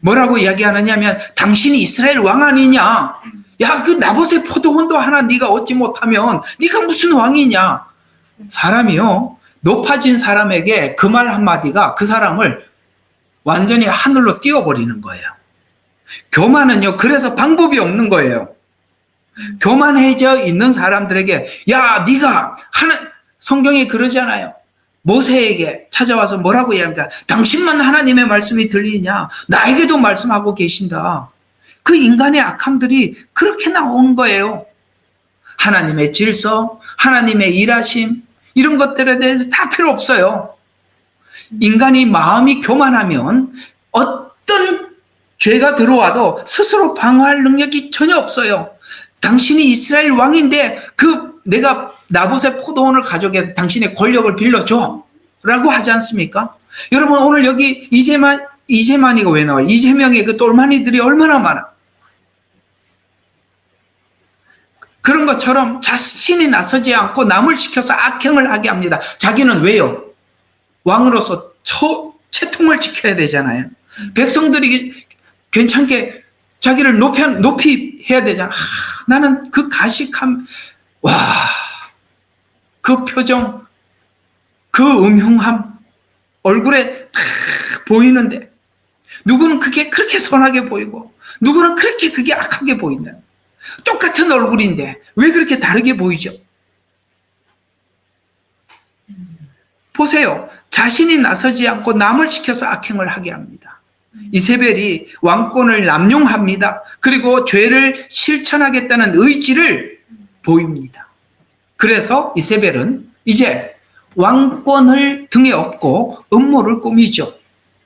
뭐라고 이야기하느냐면 당신이 이스라엘 왕 아니냐? 야, 그 나봇의 포도원도 하나 네가 얻지 못하면 네가 무슨 왕이냐? 사람이요, 높아진 사람에게 그 말 한마디가 그 사람을 완전히 하늘로 띄워버리는 거예요. 교만은요, 그래서 방법이 없는 거예요. 교만해져 있는 사람들에게 야, 네가 성경에 그러잖아요. 모세에게 찾아와서 뭐라고 이야기합니까? 당신만 하나님의 말씀이 들리냐? 나에게도 말씀하고 계신다. 그 인간의 악함들이 그렇게 나오는 거예요. 하나님의 질서, 하나님의 일하심, 이런 것들에 대해서 다 필요 없어요. 인간이 마음이 교만하면 어떤 죄가 들어와도 스스로 방어할 능력이 전혀 없어요. 당신이 이스라엘 왕인데 내가 나봇의 포도원을 가져오게 당신의 권력을 빌려줘 라고 하지 않습니까? 여러분, 오늘 여기 이재만이가 왜 나와요? 이재명의 그 똘마니들이 얼마나 많아. 그런 것처럼 자신이 나서지 않고 남을 시켜서 악행을 하게 합니다. 자기는 왜요? 왕으로서 채통을 지켜야 되잖아요. 백성들이 괜찮게 자기를 높이 해야 되잖아. 나는 그 가식함, 그 표정, 그 음흉함, 얼굴에 다 보이는데 누구는 그게 그렇게 선하게 보이고 누구는 그렇게 그게 악하게 보인다. 똑같은 얼굴인데 왜 그렇게 다르게 보이죠? 보세요. 자신이 나서지 않고 남을 시켜서 악행을 하게 합니다. 이세벨이 왕권을 남용합니다. 그리고 죄를 실천하겠다는 의지를 보입니다. 그래서 이세벨은 이제 왕권을 등에 업고 음모를 꾸미죠.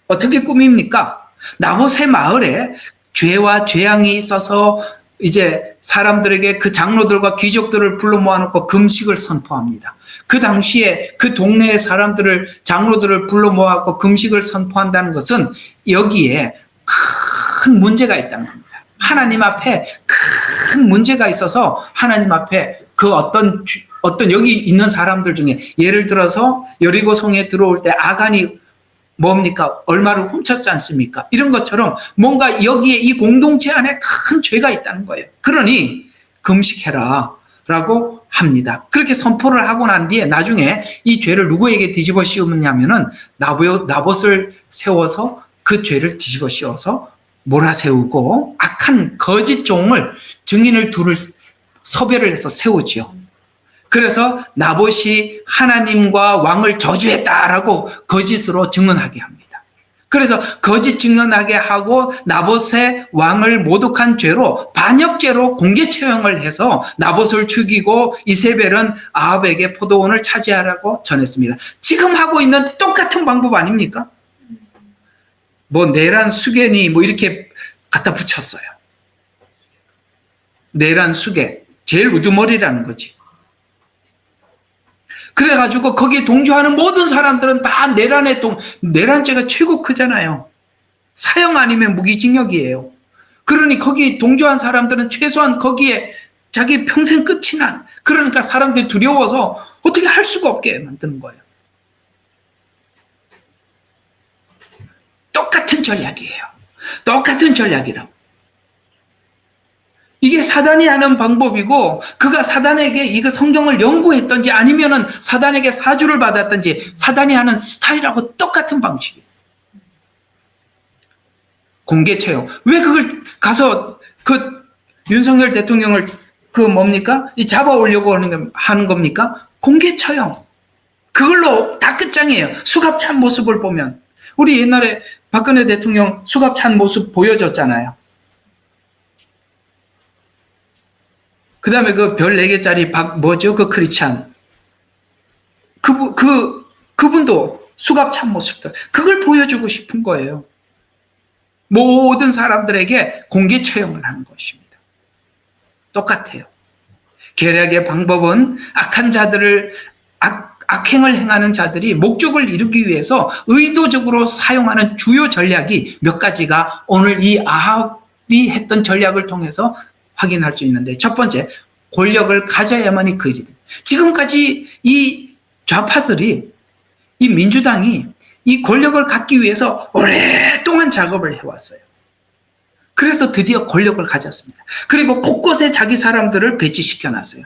어떻게 꾸밉니까? 나봇의 마을에 죄와 재앙이 있어서 이제 사람들에게 그 장로들과 귀족들을 불러 모아놓고 금식을 선포합니다. 그 당시에 그 동네의 장로들을 불러 모아놓고 금식을 선포한다는 것은 여기에 큰 문제가 있다는 겁니다. 하나님 앞에 큰 문제가 있어서 하나님 앞에 그 어떤 여기 있는 사람들 중에 예를 들어서 여리고성에 들어올 때 아간이 뭡니까? 얼마를 훔쳤지 않습니까? 이런 것처럼 뭔가 여기에 이 공동체 안에 큰 죄가 있다는 거예요. 그러니 금식해라 라고 합니다. 그렇게 선포를 하고 난 뒤에 나중에 이 죄를 누구에게 뒤집어 씌우느냐면은 나봇을 세워서 그 죄를 뒤집어 씌워서 몰아세우고 악한 거짓 종을 증인을 둘을 섭외를 해서 세우지요. 그래서 나봇이 하나님과 왕을 저주했다라고 거짓으로 증언하게 합니다. 그래서 거짓 증언하게 하고 나봇의 왕을 모독한 죄로 반역죄로 공개 처형을 해서 나봇을 죽이고 이세벨은 아합에게 포도원을 차지하라고 전했습니다. 지금 하고 있는 똑같은 방법 아닙니까? 뭐 내란 수개니 뭐 이렇게 갖다 붙였어요. 내란 수개 제일 우두머리라는 거지. 그래가지고 거기에 동조하는 모든 사람들은 다 내란죄가 최고 크잖아요. 사형 아니면 무기징역이에요. 그러니 거기에 동조한 사람들은 최소한 거기에 자기 평생 끝이 난, 그러니까 사람들이 두려워서 어떻게 할 수가 없게 만드는 거예요. 똑같은 전략이에요. 똑같은 전략이라고. 이게 사단이 하는 방법이고, 그가 사단에게 이거 성경을 연구했던지 아니면은 사단에게 사주를 받았던지 사단이 하는 스타일하고 똑같은 방식이에요. 공개 처형. 왜 그걸 가서 그 윤석열 대통령을 그 뭡니까? 이 잡아오려고 하는 겁니까? 공개 처형. 그걸로 다 끝장이에요. 수갑 찬 모습을 보면. 우리 옛날에 박근혜 대통령 수갑 찬 모습 보여줬잖아요. 그 다음에 그 별 4개짜리 뭐죠? 그 크리스찬. 그분도 수갑 찬 모습들. 그걸 보여주고 싶은 거예요. 모든 사람들에게 공개 처형을 하는 것입니다. 똑같아요. 계략의 방법은 악한 자들을, 악행을 행하는 자들이 목적을 이루기 위해서 의도적으로 사용하는 주요 전략이 몇 가지가 오늘 이 아합이 했던 전략을 통해서 확인할 수 있는데, 첫 번째, 권력을 가져야만이 그 일이 됩니다. 지금까지 이 좌파들이, 이 민주당이 이 권력을 갖기 위해서 오랫동안 작업을 해왔어요. 그래서 드디어 권력을 가졌습니다. 그리고 곳곳에 자기 사람들을 배치시켜놨어요.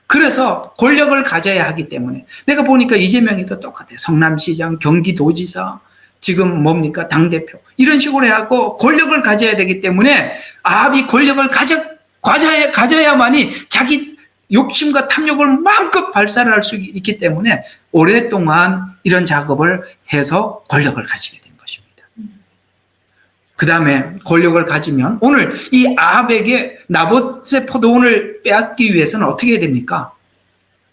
그래서 권력을 가져야 하기 때문에, 내가 보니까 이재명이 또 똑같아요. 성남시장, 경기도지사, 지금 뭡니까? 당대표. 이런 식으로 해갖고 권력을 가져야 되기 때문에 아합이 권력을 가져야만이 자기 욕심과 탐욕을 마음껏 발산을 할 수 있기 때문에 오랫동안 이런 작업을 해서 권력을 가지게 된 것입니다. 그 다음에 권력을 가지면 오늘 이 아합에게 나봇의 포도원을 빼앗기 위해서는 어떻게 해야 됩니까?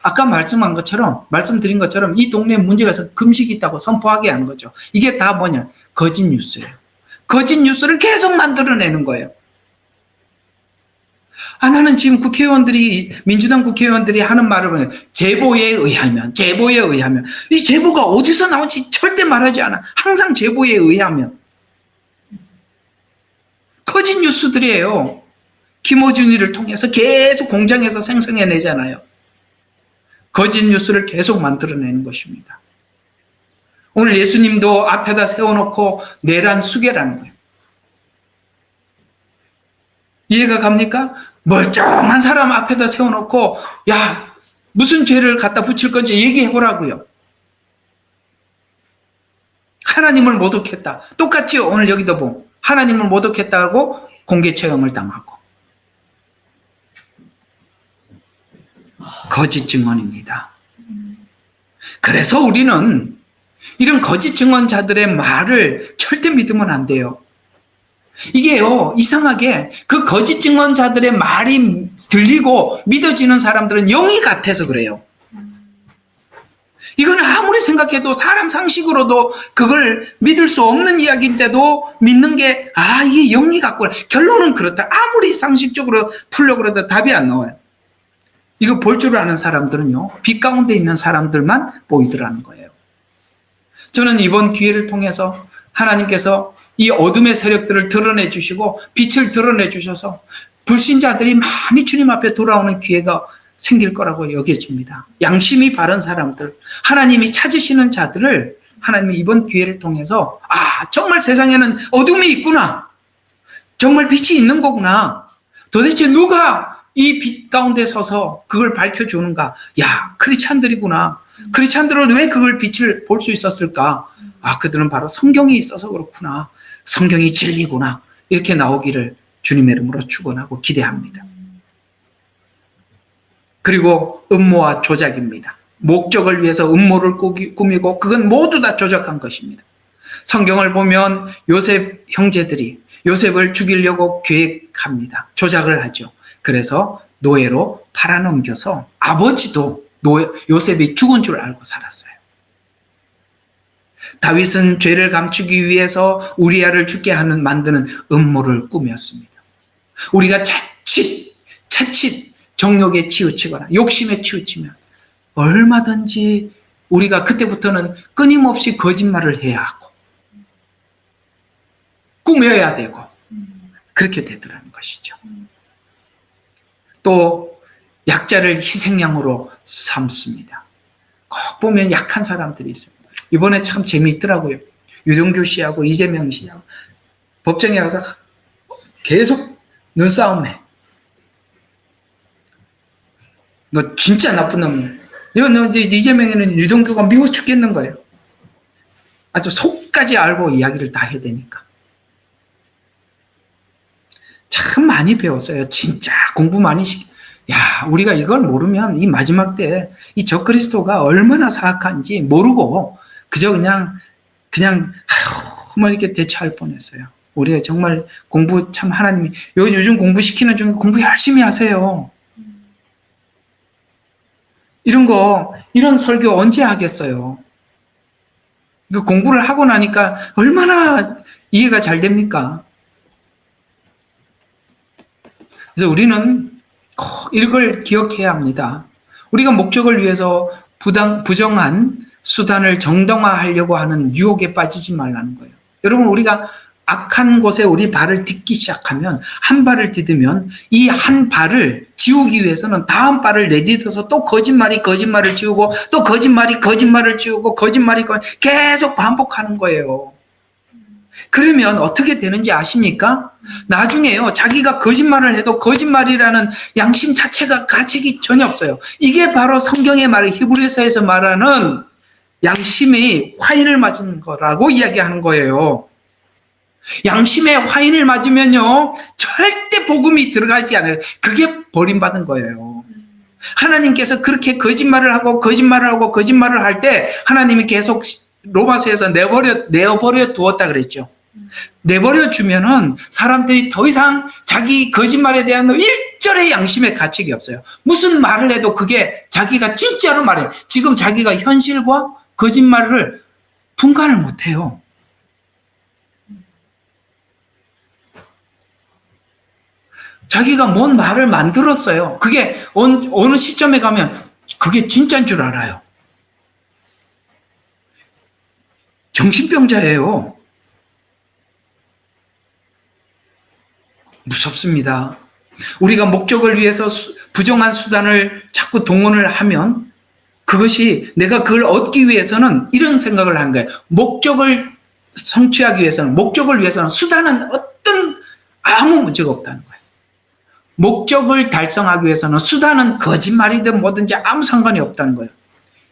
아까 말씀드린 것처럼 이 동네에 문제가 있어서 금식이 있다고 선포하게 하는 거죠. 이게 다 뭐냐? 거짓 뉴스예요. 거짓 뉴스를 계속 만들어내는 거예요. 나는 지금 민주당 국회의원들이 하는 말을 보면 제보에 의하면, 이 제보가 어디서 나온지 절대 말하지 않아. 항상 제보에 의하면. 거짓 뉴스들이에요. 김어준이를 통해서 계속 공장에서 생성해내잖아요. 거짓 뉴스를 계속 만들어내는 것입니다. 오늘 예수님도 앞에다 세워놓고 내란 수계라는 거예요. 이해가 갑니까? 멀쩡한 사람 앞에다 세워놓고, 야, 무슨 죄를 갖다 붙일 건지 얘기해보라고요. 하나님을 모독했다. 똑같지요. 오늘 여기도 보면 하나님을 모독했다고 공개 처형을 당하고. 거짓 증언입니다. 그래서 우리는 이런 거짓 증언자들의 말을 절대 믿으면 안 돼요. 이게요, 이상하게 그 거짓 증언자들의 말이 들리고 믿어지는 사람들은 영이 같아서 그래요. 이건 아무리 생각해도 사람 상식으로도 그걸 믿을 수 없는 이야기인데도 믿는 게, 이게 영이 같구나. 결론은 그렇다. 아무리 상식적으로 풀려고 그래도 답이 안 나와요. 이거 볼 줄 아는 사람들은요, 빛 가운데 있는 사람들만 보이더라는 거예요. 저는 이번 기회를 통해서 하나님께서 이 어둠의 세력들을 드러내 주시고 빛을 드러내 주셔서 불신자들이 많이 주님 앞에 돌아오는 기회가 생길 거라고 여겨집니다. 양심이 바른 사람들, 하나님이 찾으시는 자들을 하나님이 이번 기회를 통해서 정말 세상에는 어둠이 있구나. 정말 빛이 있는 거구나. 도대체 누가 이 빛 가운데 서서 그걸 밝혀주는가? 크리스찬들이구나. 크리스찬들은 왜 그걸 빛을 볼 수 있었을까? 그들은 바로 성경이 있어서 그렇구나. 성경이 진리구나. 이렇게 나오기를 주님의 이름으로 축원하고 기대합니다. 그리고 음모와 조작입니다. 목적을 위해서 음모를 꾸미고 그건 모두 다 조작한 것입니다. 성경을 보면 요셉 형제들이 요셉을 죽이려고 계획합니다. 조작을 하죠. 그래서 노예로 팔아넘겨서 아버지도 요셉이 죽은 줄 알고 살았어요. 다윗은 죄를 감추기 위해서 우리아를 죽게 만드는 음모를 꾸몄습니다. 우리가 자칫 정욕에 치우치거나 욕심에 치우치면 얼마든지 우리가 그때부터는 끊임없이 거짓말을 해야 하고 꾸며야 되고 그렇게 되더라는 것이죠. 또 약자를 희생양으로 삼습니다. 꼭 보면 약한 사람들이 있어요. 이번에 참 재미있더라고요. 유동규 씨하고 이재명 씨하고 법정에 가서 계속 눈싸움해. 너 진짜 나쁜 놈이야. 이건 이제 이재명이는 유동규가 미워 죽겠는 거예요. 아주 속까지 알고 이야기를 다 해야 되니까. 참 많이 배웠어요. 진짜 공부 많이 우리가 이걸 모르면 이 마지막 때 이 적그리스도가 얼마나 사악한지 모르고 그저 그냥 이렇게 대처할 뻔했어요. 우리가 정말 공부 참 하나님이 요즘 공부시키는 중에 공부 열심히 하세요. 이런 설교 언제 하겠어요? 공부를 하고 나니까 얼마나 이해가 잘 됩니까? 그래서 우리는 꼭 이걸 기억해야 합니다. 우리가 목적을 위해서 부정한 수단을 정당화하려고 하는 유혹에 빠지지 말라는 거예요. 여러분, 우리가 악한 곳에 우리 발을 딛기 시작하면, 한 발을 디디면 이 한 발을 지우기 위해서는 다음 발을 내딛어서 또 거짓말을 지우고 또 거짓말을 지우고 계속 반복하는 거예요. 그러면 어떻게 되는지 아십니까? 나중에요, 자기가 거짓말을 해도 거짓말이라는 양심 자체가 가책이 전혀 없어요. 이게 바로 성경의 말, 히브리서에서 말하는 양심이 화인을 맞은 거라고 이야기하는 거예요. 양심에 화인을 맞으면요, 절대 복음이 들어가지 않아요. 그게 버림받은 거예요. 하나님께서 그렇게 거짓말을 할 때 하나님이 계속 로마서에서 내어버려 두었다 그랬죠. 내버려 주면은 사람들이 더 이상 자기 거짓말에 대한 일절의 양심의 가책이 없어요. 무슨 말을 해도 그게 자기가 진짜로 말해요. 지금 자기가 현실과 거짓말을 분간을 못해요. 자기가 뭔 말을 만들었어요. 그게 어느 시점에 가면 그게 진짜인 줄 알아요. 정신병자예요. 무섭습니다. 우리가 목적을 위해서 부정한 수단을 자꾸 동원을 하면 그것이 내가 그걸 얻기 위해서는 이런 생각을 하는 거예요. 목적을 성취하기 위해서는, 목적을 위해서는 수단은 아무 문제가 없다는 거예요. 목적을 달성하기 위해서는 수단은 거짓말이든 뭐든지 아무 상관이 없다는 거예요.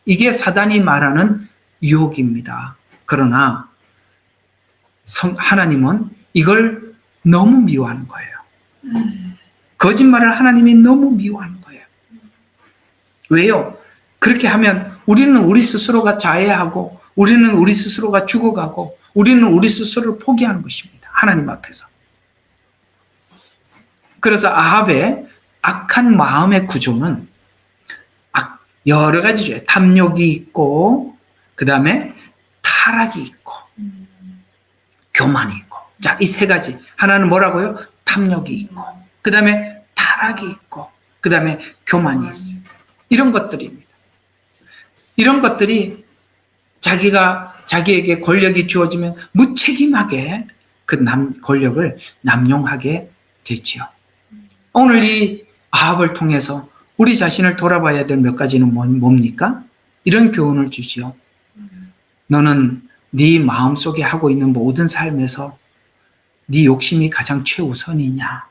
이게 사단이 말하는 유혹입니다. 그러나 하나님은 이걸 너무 미워하는 거예요. 거짓말을 하나님이 너무 미워하는 거예요. 왜요? 그렇게 하면 우리는 우리 스스로가 자해하고, 우리는 우리 스스로가 죽어가고, 우리는 우리 스스로를 포기하는 것입니다. 하나님 앞에서. 그래서 아합의 악한 마음의 구조는 여러 가지죠. 탐욕이 있고, 그 다음에 타락이 있고, 교만이 있고. 자, 이 세 가지. 하나는 뭐라고요? 탐욕이 있고, 그 다음에 타락이 있고, 그 다음에 교만이 있어요. 이런 것들입니다. 이런 것들이 자기에게 권력이 주어지면 무책임하게 그 권력을 남용하게 됐지요. 오늘 이 아합을 통해서 우리 자신을 돌아봐야 될 몇 가지는 뭡니까? 이런 교훈을 주지요. 너는 네 마음속에 하고 있는 모든 삶에서 네 욕심이 가장 최우선이냐?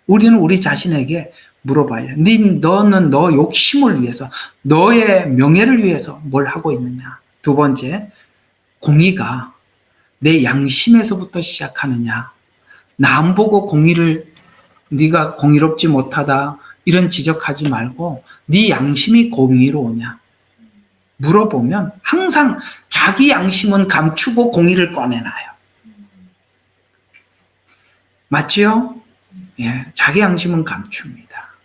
우리는 우리 자신에게 물어봐야 해. 너는 너 욕심을 위해서, 너의 명예를 위해서 뭘 하고 있느냐? 두 번째, 공의가 내 양심에서부터 시작하느냐? 남 보고 네가 공의롭지 못하다 이런 지적하지 말고 네 양심이 공의로우냐? 물어보면 항상 자기 양심은 감추고 공의를 꺼내놔요. 맞지요? 예, 자기 양심은 감춥니다.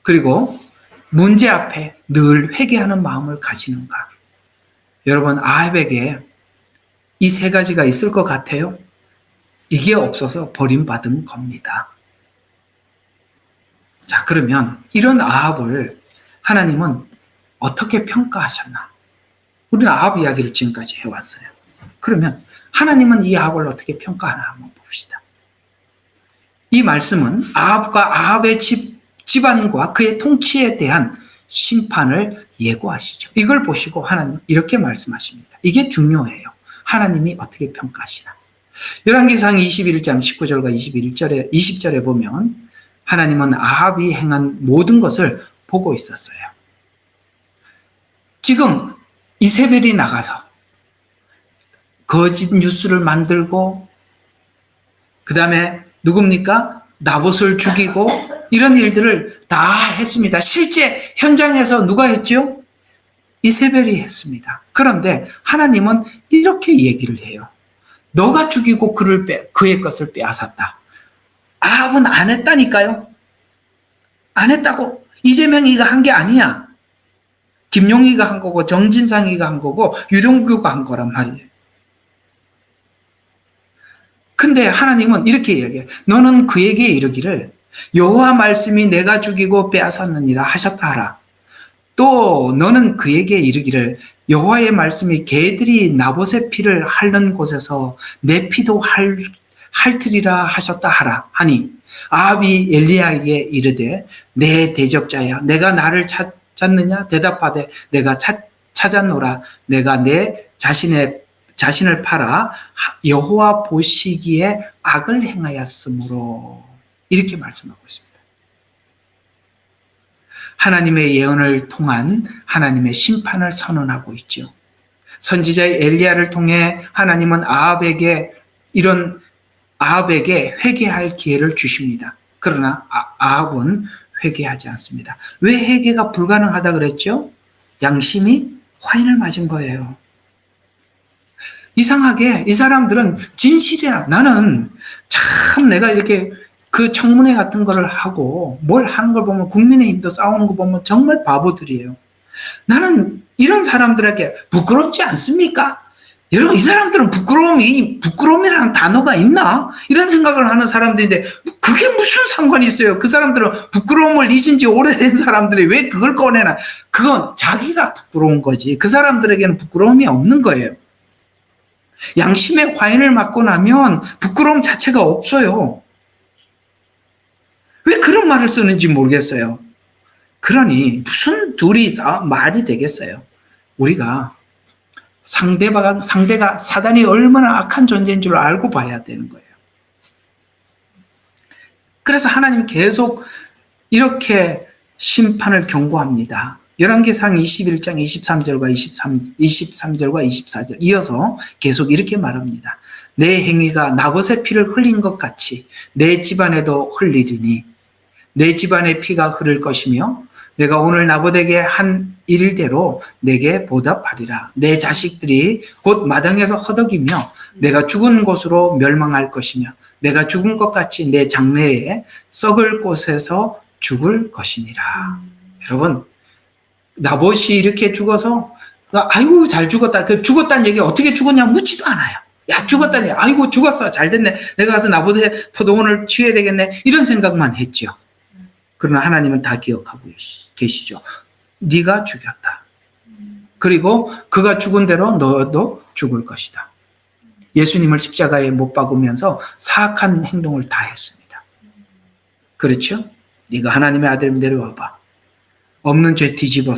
그리고 문제 앞에 늘 회개하는 마음을 가지는가? 여러분, 아합에게 이 세 가지가 있을 것 같아요? 이게 없어서 버림받은 겁니다. 자, 그러면 이런 아합을 하나님은 어떻게 평가하셨나? 우리는 아합 이야기를 지금까지 해왔어요. 그러면 하나님은 이 아합을 어떻게 평가하나 한번 봅시다. 이 말씀은 아합의 집안과 그의 통치에 대한 심판을 예고하시죠. 이걸 보시고 하나님 이렇게 말씀하십니다. 이게 중요해요. 하나님이 어떻게 평가하시나. 열왕기상 21장 19절과 20절에 보면 하나님은 아합이 행한 모든 것을 보고 있었어요. 지금 이세벨이 나가서 거짓 뉴스를 만들고 그 다음에 누굽니까? 나봇을 죽이고 이런 일들을 다 했습니다. 실제 현장에서 누가 했죠? 이세벨이 했습니다. 그런데 하나님은 이렇게 얘기를 해요. 너가 죽이고 그의 것을 빼앗았다. 아합은 안 했다니까요. 안 했다고. 이재명이가 한 게 아니야. 김용희가 한 거고 정진상이가 한 거고 유동규가 한 거란 말이에요. 근데 하나님은 이렇게 얘기해요. 너는 그에게 이르기를 여호와 말씀이 내가 죽이고 빼앗았느니라 하셨다 하라. 또 너는 그에게 이르기를 여호와의 말씀이 개들이 나봇의 피를 핥는 곳에서 내 피도 핥으리라 하셨다 하라 하니 아합이 엘리야에게 이르되 내 대적자야 내가 나를 찾았느냐 대답하되 내가 찾았노라 내가 내 자신을 팔아 여호와 보시기에 악을 행하였으므로 이렇게 말씀하고 있습니다. 하나님의 예언을 통한 하나님의 심판을 선언하고 있죠. 선지자 엘리야를 통해 하나님은 아합에게 회개할 기회를 주십니다. 그러나 아합은 회개하지 않습니다. 왜 회개가 불가능하다 그랬죠? 양심이 화인을 맞은 거예요. 이상하게 이 사람들은 진실이야. 나는 참 내가 이렇게 그 청문회 같은 거를 하고 뭘 하는 걸 보면 국민의힘도 싸우는 거 보면 정말 바보들이에요. 나는 이런 사람들에게 부끄럽지 않습니까? 여러분, 이 사람들은 부끄러움이라는 단어가 있나? 이런 생각을 하는 사람들인데 그게 무슨 상관이 있어요? 그 사람들은 부끄러움을 잊은 지 오래된 사람들이 왜 그걸 꺼내나? 그건 자기가 부끄러운 거지. 그 사람들에게는 부끄러움이 없는 거예요. 양심의 과인을 맞고 나면 부끄러움 자체가 없어요. 왜 그런 말을 쓰는지 모르겠어요. 그러니 무슨 둘이 말이 되겠어요. 우리가 상대가 사단이 얼마나 악한 존재인 줄 알고 봐야 되는 거예요. 그래서 하나님이 계속 이렇게 심판을 경고합니다. 열왕기상 21장 23절과 24절 이어서 계속 이렇게 말합니다. 내 행위가 나봇의 피를 흘린 것 같이 내 집안에도 흘리리니 내 집안의 피가 흐를 것이며 내가 오늘 나봇에게 한 일대로 내게 보답하리라. 내 자식들이 곧 마당에서 허덕이며 내가 죽은 곳으로 멸망할 것이며 내가 죽은 것 같이 내 장래에 썩을 곳에서 죽을 것이니라. 여러분, 나봇이 이렇게 죽어서 아이고 잘 죽었다. 그 죽었다는 얘기 어떻게 죽었냐 묻지도 않아요. 야 죽었다니 아이고 죽었어 잘 됐네. 내가 가서 나봇의 포도원을 취해야 되겠네. 이런 생각만 했죠. 그러나 하나님은 다 기억하고 계시죠. 네가 죽였다. 그리고 그가 죽은 대로 너도 죽을 것이다. 예수님을 십자가에 못 박으면서 사악한 행동을 다 했습니다. 그렇죠? 네가 하나님의 아들 내려와봐. 없는 죄 뒤집어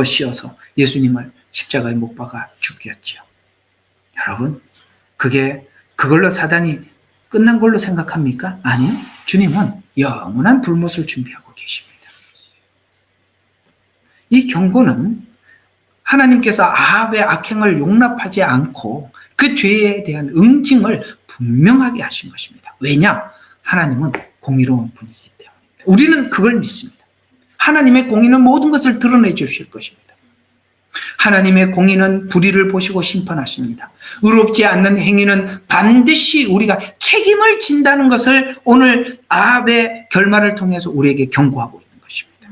씌워서 예수님을 십자가에 못 박아 죽였죠. 여러분, 그걸로 사단이 끝난 걸로 생각합니까? 아니요. 주님은 영원한 불못을 준비하고 계십니다. 이 경고는 하나님께서 아합의 악행을 용납하지 않고 그 죄에 대한 응징을 분명하게 하신 것입니다. 왜냐? 하나님은 공의로운 분이기 때문입니다. 우리는 그걸 믿습니다. 하나님의 공의는 모든 것을 드러내 주실 것입니다. 하나님의 공의는 불의를 보시고 심판하십니다. 의롭지 않는 행위는 반드시 우리가 책임을 진다는 것을 오늘 아합의 결말을 통해서 우리에게 경고하고 있는 것입니다.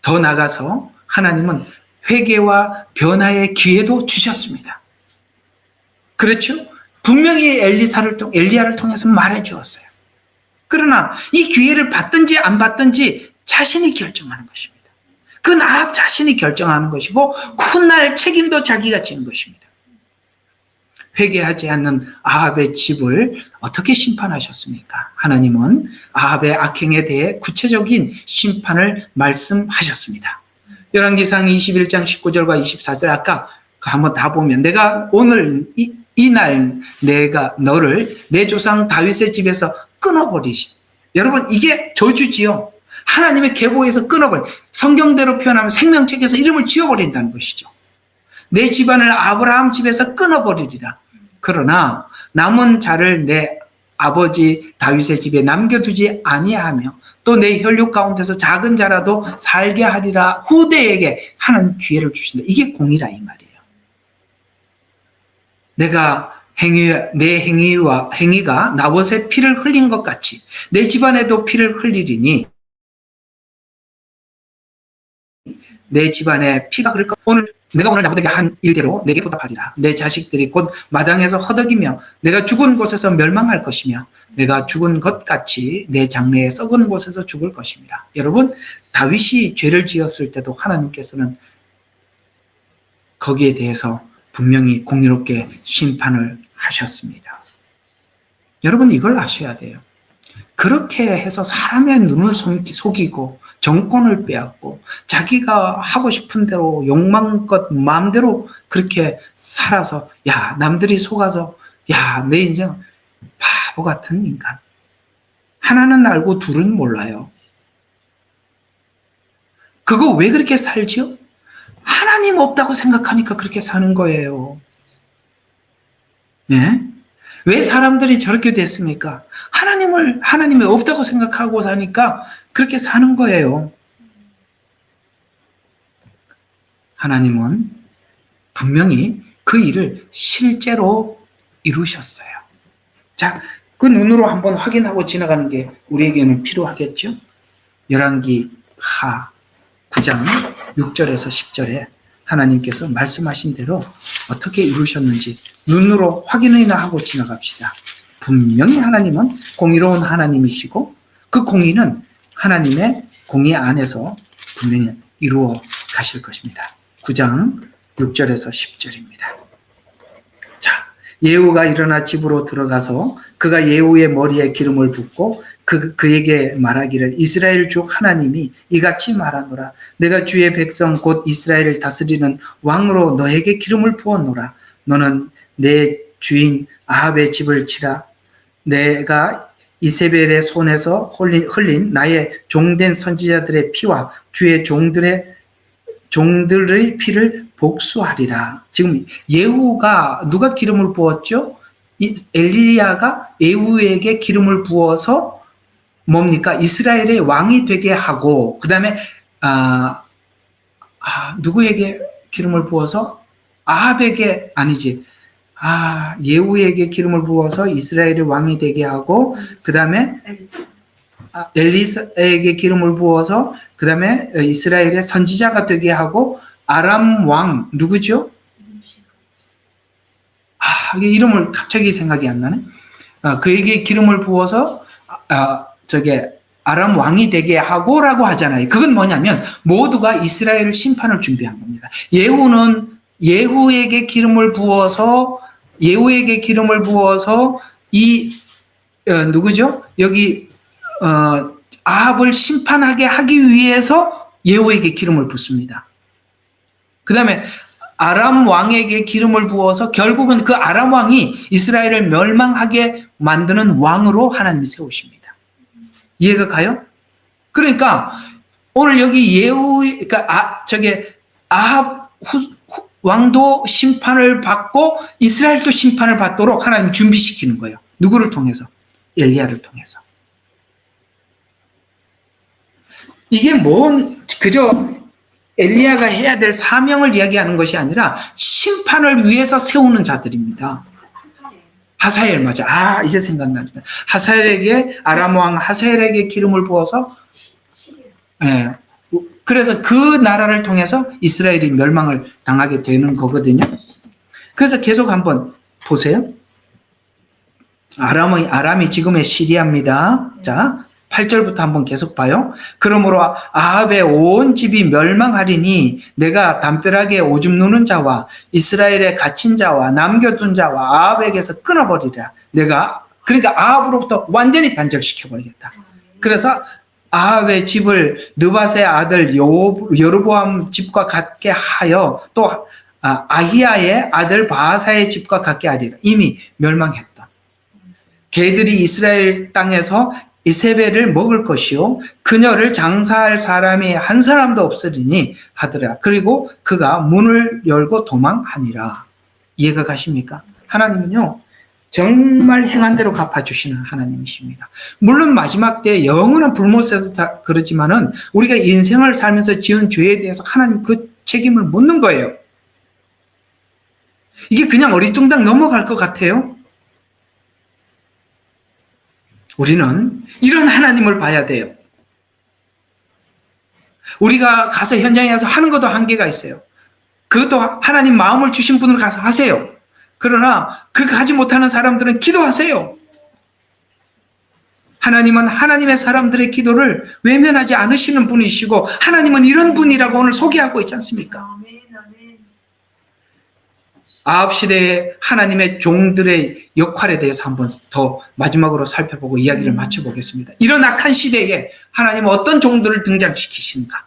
더 나아가서 하나님은 회개와 변화의 기회도 주셨습니다. 그렇죠? 분명히 엘리야를 통해서 말해 주었어요. 그러나 이 기회를 받든지 안 받든지 자신이 결정하는 것입니다. 그건 아합 자신이 결정하는 것이고 훗날 책임도 자기가 지는 것입니다. 회개하지 않는 아합의 집을 어떻게 심판하셨습니까? 하나님은 아합의 악행에 대해 구체적인 심판을 말씀하셨습니다. 열왕기상 21장 19절과 24절 아까 한번 다 보면 내가 오늘 이날 내가 너를 내 조상 다윗의 집에서 끊어버리시. 여러분 이게 저주지요. 하나님의 계보에서 끊어버린, 성경대로 표현하면 생명책에서 이름을 지워버린다는 것이죠. 내 집안을 아브라함 집에서 끊어버리리라. 그러나 남은 자를 내 아버지 다윗의 집에 남겨두지 아니하며 또 내 혈육 가운데서 작은 자라도 살게 하리라. 후대에게 하는 기회를 주신다. 이게 공의라 이 말이에요. 내 행위가 나봇의 피를 흘린 것 같이 내 집안에도 피를 흘리리니 내 집안에 피가 흐를 것. 내가 오늘 나봇에게 한 일대로 내게 보답하리라. 내 자식들이 곧 마당에서 허덕이며 내가 죽은 곳에서 멸망할 것이며 내가 죽은 것 같이 내 장래에 썩은 곳에서 죽을 것입니다. 여러분, 다윗이 죄를 지었을 때도 하나님께서는 거기에 대해서 분명히 공의롭게 심판을 하셨습니다. 여러분 이걸 아셔야 돼요. 그렇게 해서 사람의 눈을 속이고 정권을 빼앗고 자기가 하고 싶은 대로 욕망껏 마음대로 그렇게 살아서 야 남들이 속아서 야 내 인생 바보 같은 인간. 하나는 알고 둘은 몰라요. 그거 왜 그렇게 살지요? 하나님 없다고 생각하니까 그렇게 사는 거예요. 예? 왜 사람들이 저렇게 됐습니까? 하나님이 없다고 생각하고 사니까 그렇게 사는 거예요. 하나님은 분명히 그 일을 실제로 이루셨어요. 자, 그 눈으로 한번 확인하고 지나가는 게 우리에게는 필요하겠죠? 열왕기 하 9장 6절에서 10절에 하나님께서 말씀하신 대로 어떻게 이루셨는지 눈으로 확인이나 하고 지나갑시다. 분명히 하나님은 공의로운 하나님이시고 그 공의는 하나님의 공의 안에서 분명히 이루어 가실 것입니다. 9장 6절에서 10절입니다. 자, 예후가 일어나 집으로 들어가서 그가 예후의 머리에 기름을 붓고 그에게 말하기를 이스라엘 주 하나님이 이같이 말하노라. 내가 주의 백성 곧 이스라엘을 다스리는 왕으로 너에게 기름을 부었노라. 너는 내 주인 아합의 집을 치라. 내가 이세벨의 손에서 흘린 나의 종된 선지자들의 피와 주의 종들의 피를 복수하리라. 지금 예후가 누가 기름을 부었죠? 엘리야가 예후에게 기름을 부어서 뭡니까? 이스라엘의 왕이 되게 하고 그 다음에 누구에게 기름을 부어서? 아합에게 아니지. 예후에게 기름을 부어서 이스라엘의 왕이 되게 하고 그 다음에 엘리사에게 기름을 부어서 그 다음에 이스라엘의 선지자가 되게 하고 아람 왕 누구죠? 이게 이름을 갑자기 생각이 안 나네. 그에게 기름을 부어서 아람 왕이 되게 하고라고 하잖아요. 그건 뭐냐면 모두가 이스라엘을 심판을 준비한 겁니다. 예후는 예후에게 기름을 부어서 이 누구죠? 여기 아합을 심판하게 하기 위해서 예후에게 기름을 붓습니다. 그 다음에 아람 왕에게 기름을 부어서 결국은 그 아람 왕이 이스라엘을 멸망하게 만드는 왕으로 하나님이 세우십니다. 이해가 가요? 그러니까 오늘 여기 그러니까 아합 왕도 심판을 받고 이스라엘도 심판을 받도록 하나님 준비시키는 거예요. 누구를 통해서? 엘리야를 통해서. 이게 그저 엘리야가 해야 될 사명을 이야기하는 것이 아니라 심판을 위해서 세우는 자들입니다. 하사엘 맞아. 이제 생각납니다. 아람 왕 하사엘에게 기름을 부어서 그래서 그 나라를 통해서 이스라엘이 멸망을 당하게 되는 거거든요. 그래서 계속 한번 보세요. 아람이 지금의 시리아입니다. 자, 8절부터 한번 계속 봐요. 그러므로 아합의 온 집이 멸망하리니 내가 담벼락에 오줌 누는 자와 이스라엘에 갇힌 자와 남겨둔 자와 아합에게서 끊어버리라. 그러니까 아합으로부터 완전히 단절시켜버리겠다. 그래서 아합의 집을 느밧의 아들 여로보암 집과 같게 하여 또 아히야의 아들 바하사의 집과 같게 하리라. 이미 멸망했던 걔들이 이스라엘 땅에서 이세벨을 먹을 것이요 그녀를 장사할 사람이 한 사람도 없으리니 하더라. 그리고 그가 문을 열고 도망하니라. 이해가 가십니까? 하나님은요 정말 행한 대로 갚아주시는 하나님이십니다. 물론 마지막 때 영원한 불못에서 그러지만은 우리가 인생을 살면서 지은 죄에 대해서 하나님 그 책임을 묻는 거예요. 이게 그냥 어리둥당 넘어갈 것 같아요? 우리는 이런 하나님을 봐야 돼요. 우리가 가서 현장에 가서 하는 것도 한계가 있어요. 그것도 하나님 마음을 주신 분을 가서 하세요. 그러나 그거 하지 못하는 사람들은 기도하세요. 하나님은 하나님의 사람들의 기도를 외면하지 않으시는 분이시고 하나님은 이런 분이라고 오늘 소개하고 있지 않습니까? 아합 시대의 하나님의 종들의 역할에 대해서 한번 더 마지막으로 살펴보고 이야기를 마쳐보겠습니다. 이런 악한 시대에 하나님은 어떤 종들을 등장시키시는가?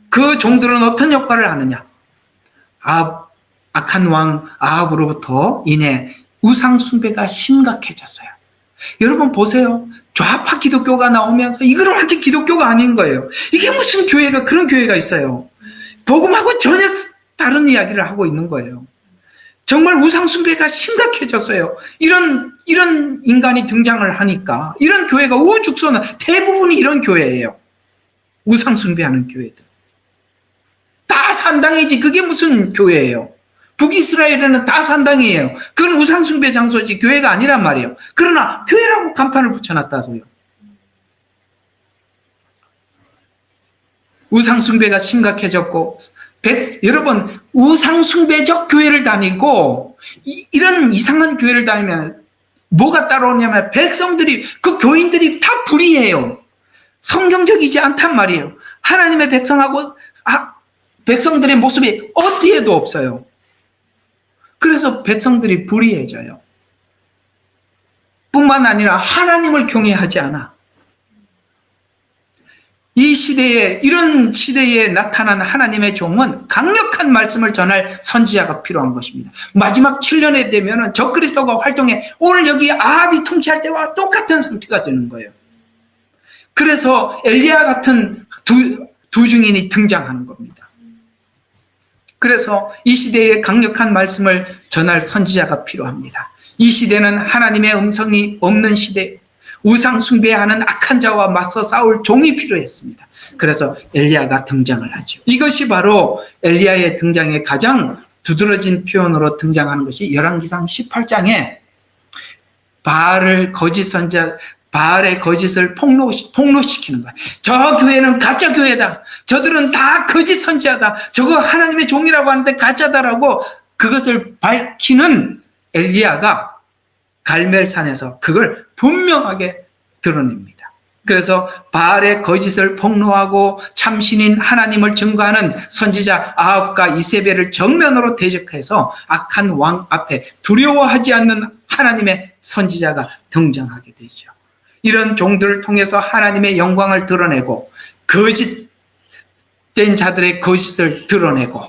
그 종들은 어떤 역할을 하느냐? 악한 왕 아합으로부터 인해 우상 숭배가 심각해졌어요. 여러분 보세요. 좌파 기독교가 나오면서 이거는 완전 기독교가 아닌 거예요. 이게 무슨 그런 교회가 있어요. 복음하고 전혀 다른 이야기를 하고 있는 거예요. 정말 우상 숭배가 심각해졌어요. 이런 인간이 등장을 하니까 이런 교회가 우후죽순은 대부분이 이런 교회예요. 우상 숭배하는 교회들. 다 산당이지 그게 무슨 교회예요. 북이스라엘에는 다 산당이에요. 그건 우상 숭배 장소지 교회가 아니란 말이에요. 그러나 교회라고 간판을 붙여놨다고요. 우상 숭배가 심각해졌고 여러분 우상 숭배적 교회를 다니고 이런 이상한 교회를 다니면 뭐가 따라오냐면 그 교인들이 다 불의해요. 성경적이지 않단 말이에요. 하나님의 백성들의 모습이 어디에도 없어요. 그래서 백성들이 불의해져요. 뿐만 아니라 하나님을 경외하지 않아. 이런 시대에 나타난 하나님의 종은 강력한 말씀을 전할 선지자가 필요한 것입니다. 마지막 7년에 되면 적그리스도가 활동해 오늘 여기 아합이 통치할 때와 똑같은 상태가 되는 거예요. 그래서 엘리야 같은 두 증인이 등장하는 겁니다. 그래서 이 시대에 강력한 말씀을 전할 선지자가 필요합니다. 이 시대는 하나님의 음성이 없는 시대, 우상 숭배하는 악한 자와 맞서 싸울 종이 필요했습니다. 그래서 엘리야가 등장을 하죠. 이것이 바로 엘리야의 등장에 가장 두드러진 표현으로 등장하는 것이 열왕기상 18장에 바알의 거짓을 폭로시키는 거예요. 저 교회는 가짜 교회다. 저들은 다 거짓 선지자다. 저거 하나님의 종이라고 하는데 가짜다라고 그것을 밝히는 엘리야가 갈멜산에서 그걸 분명하게 드러냅니다. 그래서 바알의 거짓을 폭로하고 참신인 하나님을 증거하는 선지자 아합과 이세벨을 정면으로 대적해서 악한 왕 앞에 두려워하지 않는 하나님의 선지자가 등장하게 되죠. 이런 종들을 통해서 하나님의 영광을 드러내고 거짓된 자들의 거짓을 드러내고,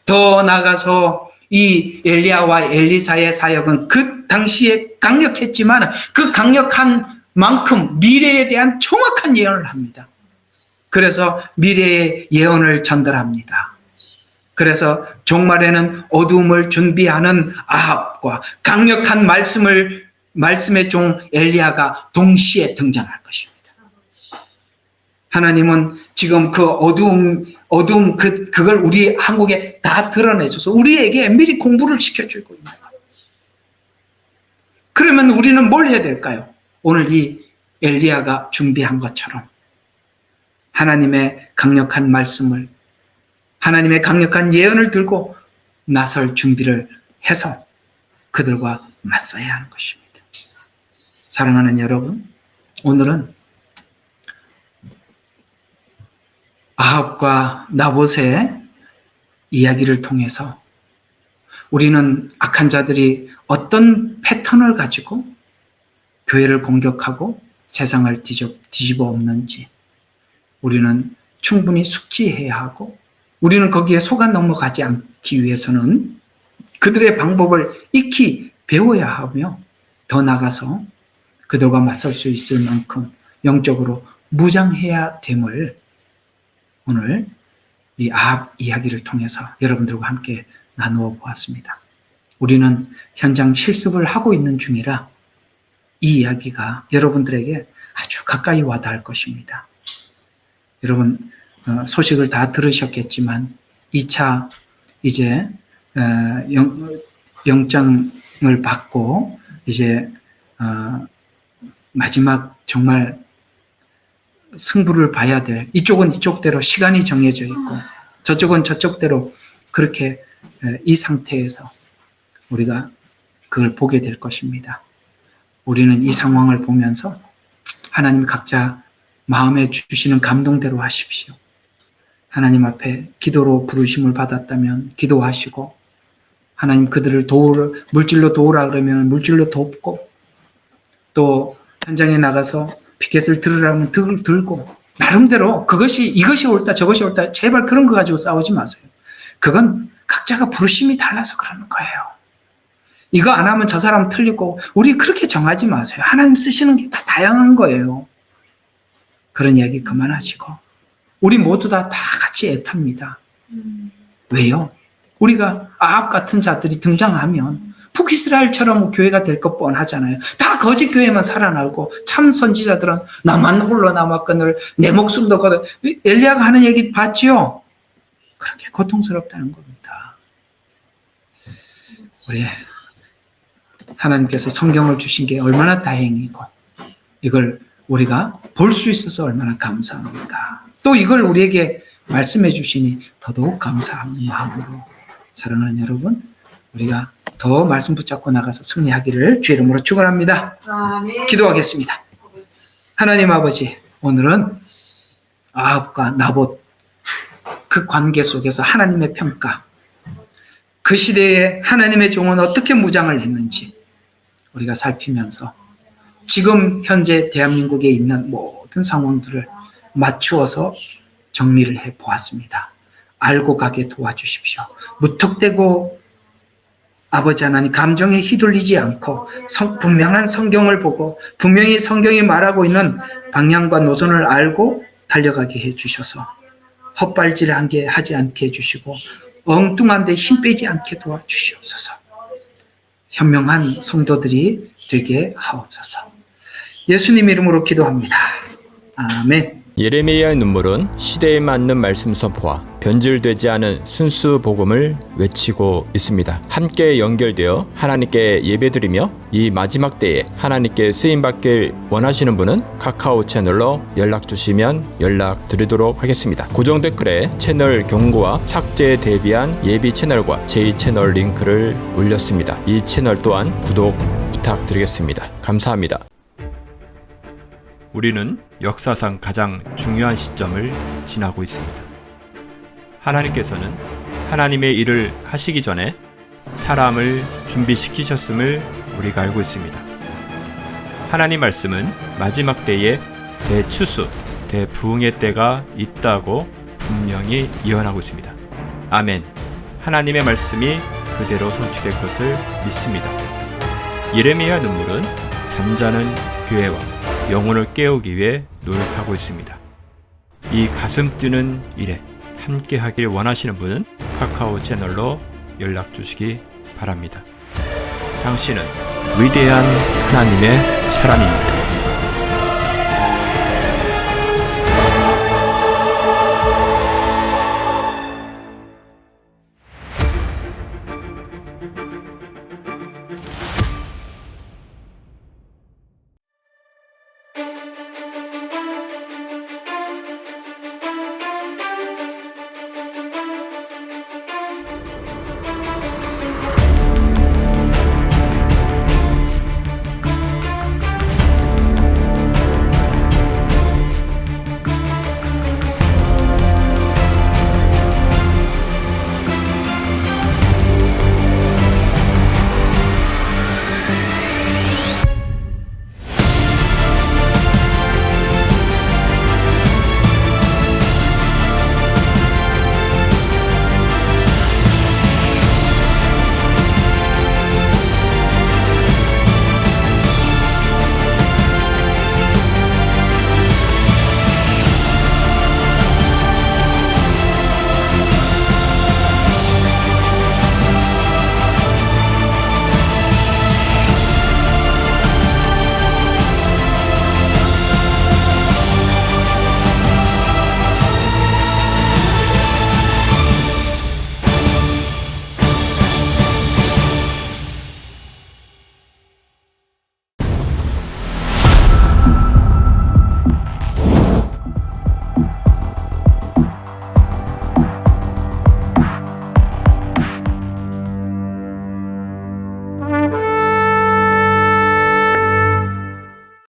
더 나아가서 이 엘리야와 엘리사의 사역은 그 당시에 강력했지만 그 강력한 만큼 미래에 대한 정확한 예언을 합니다. 그래서 미래의 예언을 전달합니다. 그래서 종말에는 어두움을 준비하는 아합과 강력한 말씀의 종 엘리야가 동시에 등장할 것입니다. 하나님은 지금 그 어두움 그걸 우리 한국에 다 드러내줘서 우리에게 미리 공부를 시켜주고 있는 거예요. 그러면 우리는 뭘 해야 될까요? 오늘 이 엘리야가 준비한 것처럼 하나님의 강력한 말씀을, 하나님의 강력한 예언을 들고 나설 준비를 해서 그들과 맞서야 하는 것입니다. 사랑하는 여러분, 오늘은 아합과 나봇의 이야기를 통해서 우리는 악한 자들이 어떤 패턴을 가지고 교회를 공격하고 세상을 뒤집어 엎는지 우리는 충분히 숙지해야 하고, 우리는 거기에 속아 넘어가지 않기 위해서는 그들의 방법을 익히 배워야 하며, 더 나가서 그들과 맞설 수 있을 만큼 영적으로 무장해야 됨을 오늘 이 아합 이야기를 통해서 여러분들과 함께 나누어 보았습니다. 우리는 현장 실습을 하고 있는 중이라 이 이야기가 여러분들에게 아주 가까이 와닿을 것입니다. 여러분 소식을 다 들으셨겠지만 2차 이제 영장을 받고 이제 마지막 정말 승부를 봐야 될, 이쪽은 이쪽대로 시간이 정해져 있고 저쪽은 저쪽대로, 그렇게 이 상태에서 우리가 그걸 보게 될 것입니다. 우리는 이 상황을 보면서 하나님 각자 마음에 주시는 감동대로 하십시오. 하나님 앞에 기도로 부르심을 받았다면 기도하시고, 하나님 그들을 물질로 도우라 그러면 물질로 돕고, 또 현장에 나가서 피켓을 들으라면 들고, 나름대로 이것이 옳다 저것이 옳다 제발 그런 거 가지고 싸우지 마세요. 그건 각자가 부르심이 달라서 그러는 거예요. 이거 안 하면 저 사람 틀리고, 우리 그렇게 정하지 마세요. 하나님 쓰시는 게 다 다양한 거예요. 그런 이야기 그만하시고, 우리 모두 다 같이 애탑니다. 왜요? 우리가 아합 같은 자들이 등장하면 북이스라엘처럼 교회가 될 것 뻔하잖아요. 다 거짓 교회만 살아나고 참 선지자들은 나만 홀로 남았거늘 내 목숨도 거둬. 엘리야가 하는 얘기 봤죠? 그렇게 고통스럽다는 겁니다. 우리 하나님께서 성경을 주신 게 얼마나 다행이고, 이걸 우리가 볼 수 있어서 얼마나 감사합니까? 또 이걸 우리에게 말씀해 주시니 더더욱 감사한 마음으로, 사랑하는 여러분, 우리가 더 말씀 붙잡고 나가서 승리하기를 주의 이름으로 축원합니다. 기도하겠습니다. 하나님 아버지, 오늘은 아합과 나봇 그 관계 속에서 하나님의 평가, 그 시대에 하나님의 종은 어떻게 무장을 했는지 우리가 살피면서 지금 현재 대한민국에 있는 모든 상황들을 맞추어서 정리를 해 보았습니다. 알고 가게 도와주십시오. 무턱대고 아버지 하나님 감정에 휘둘리지 않고 분명한 성경을 보고 분명히 성경이 말하고 있는 방향과 노선을 알고 달려가게 해주셔서 헛발질하게 하지 않게 해주시고 엉뚱한 데 힘 빼지 않게 도와주시옵소서. 현명한 성도들이 되게 하옵소서. 예수님 이름으로 기도합니다. 아멘. 예레미야의 눈물은 시대에 맞는 말씀 선포와 변질되지 않은 순수 복음을 외치고 있습니다. 함께 연결되어 하나님께 예배드리며 이 마지막 때에 하나님께 쓰임받길 원하시는 분은 카카오 채널로 연락 주시면 연락드리도록 하겠습니다. 고정 댓글에 채널 경고와 착제에 대비한 예비 채널과 제2채널 링크를 올렸습니다. 이 채널 또한 구독 부탁드리겠습니다. 감사합니다. 우리는 역사상 가장 중요한 시점을 지나고 있습니다. 하나님께서는 하나님의 일을 하시기 전에 사람을 준비시키셨음을 우리가 알고 있습니다. 하나님 말씀은 마지막 때에 대추수, 대부흥의 때가 있다고 분명히 예언하고 있습니다. 아멘. 하나님의 말씀이 그대로 성취될 것을 믿습니다. 예레미야 눈물은 잠자는 교회와 영혼을 깨우기 위해 노력하고 있습니다. 이 가슴 뛰는 일에 함께 하길 원하시는 분은 카카오 채널로 연락 주시기 바랍니다. 당신은 위대한 하나님의 사람입니다.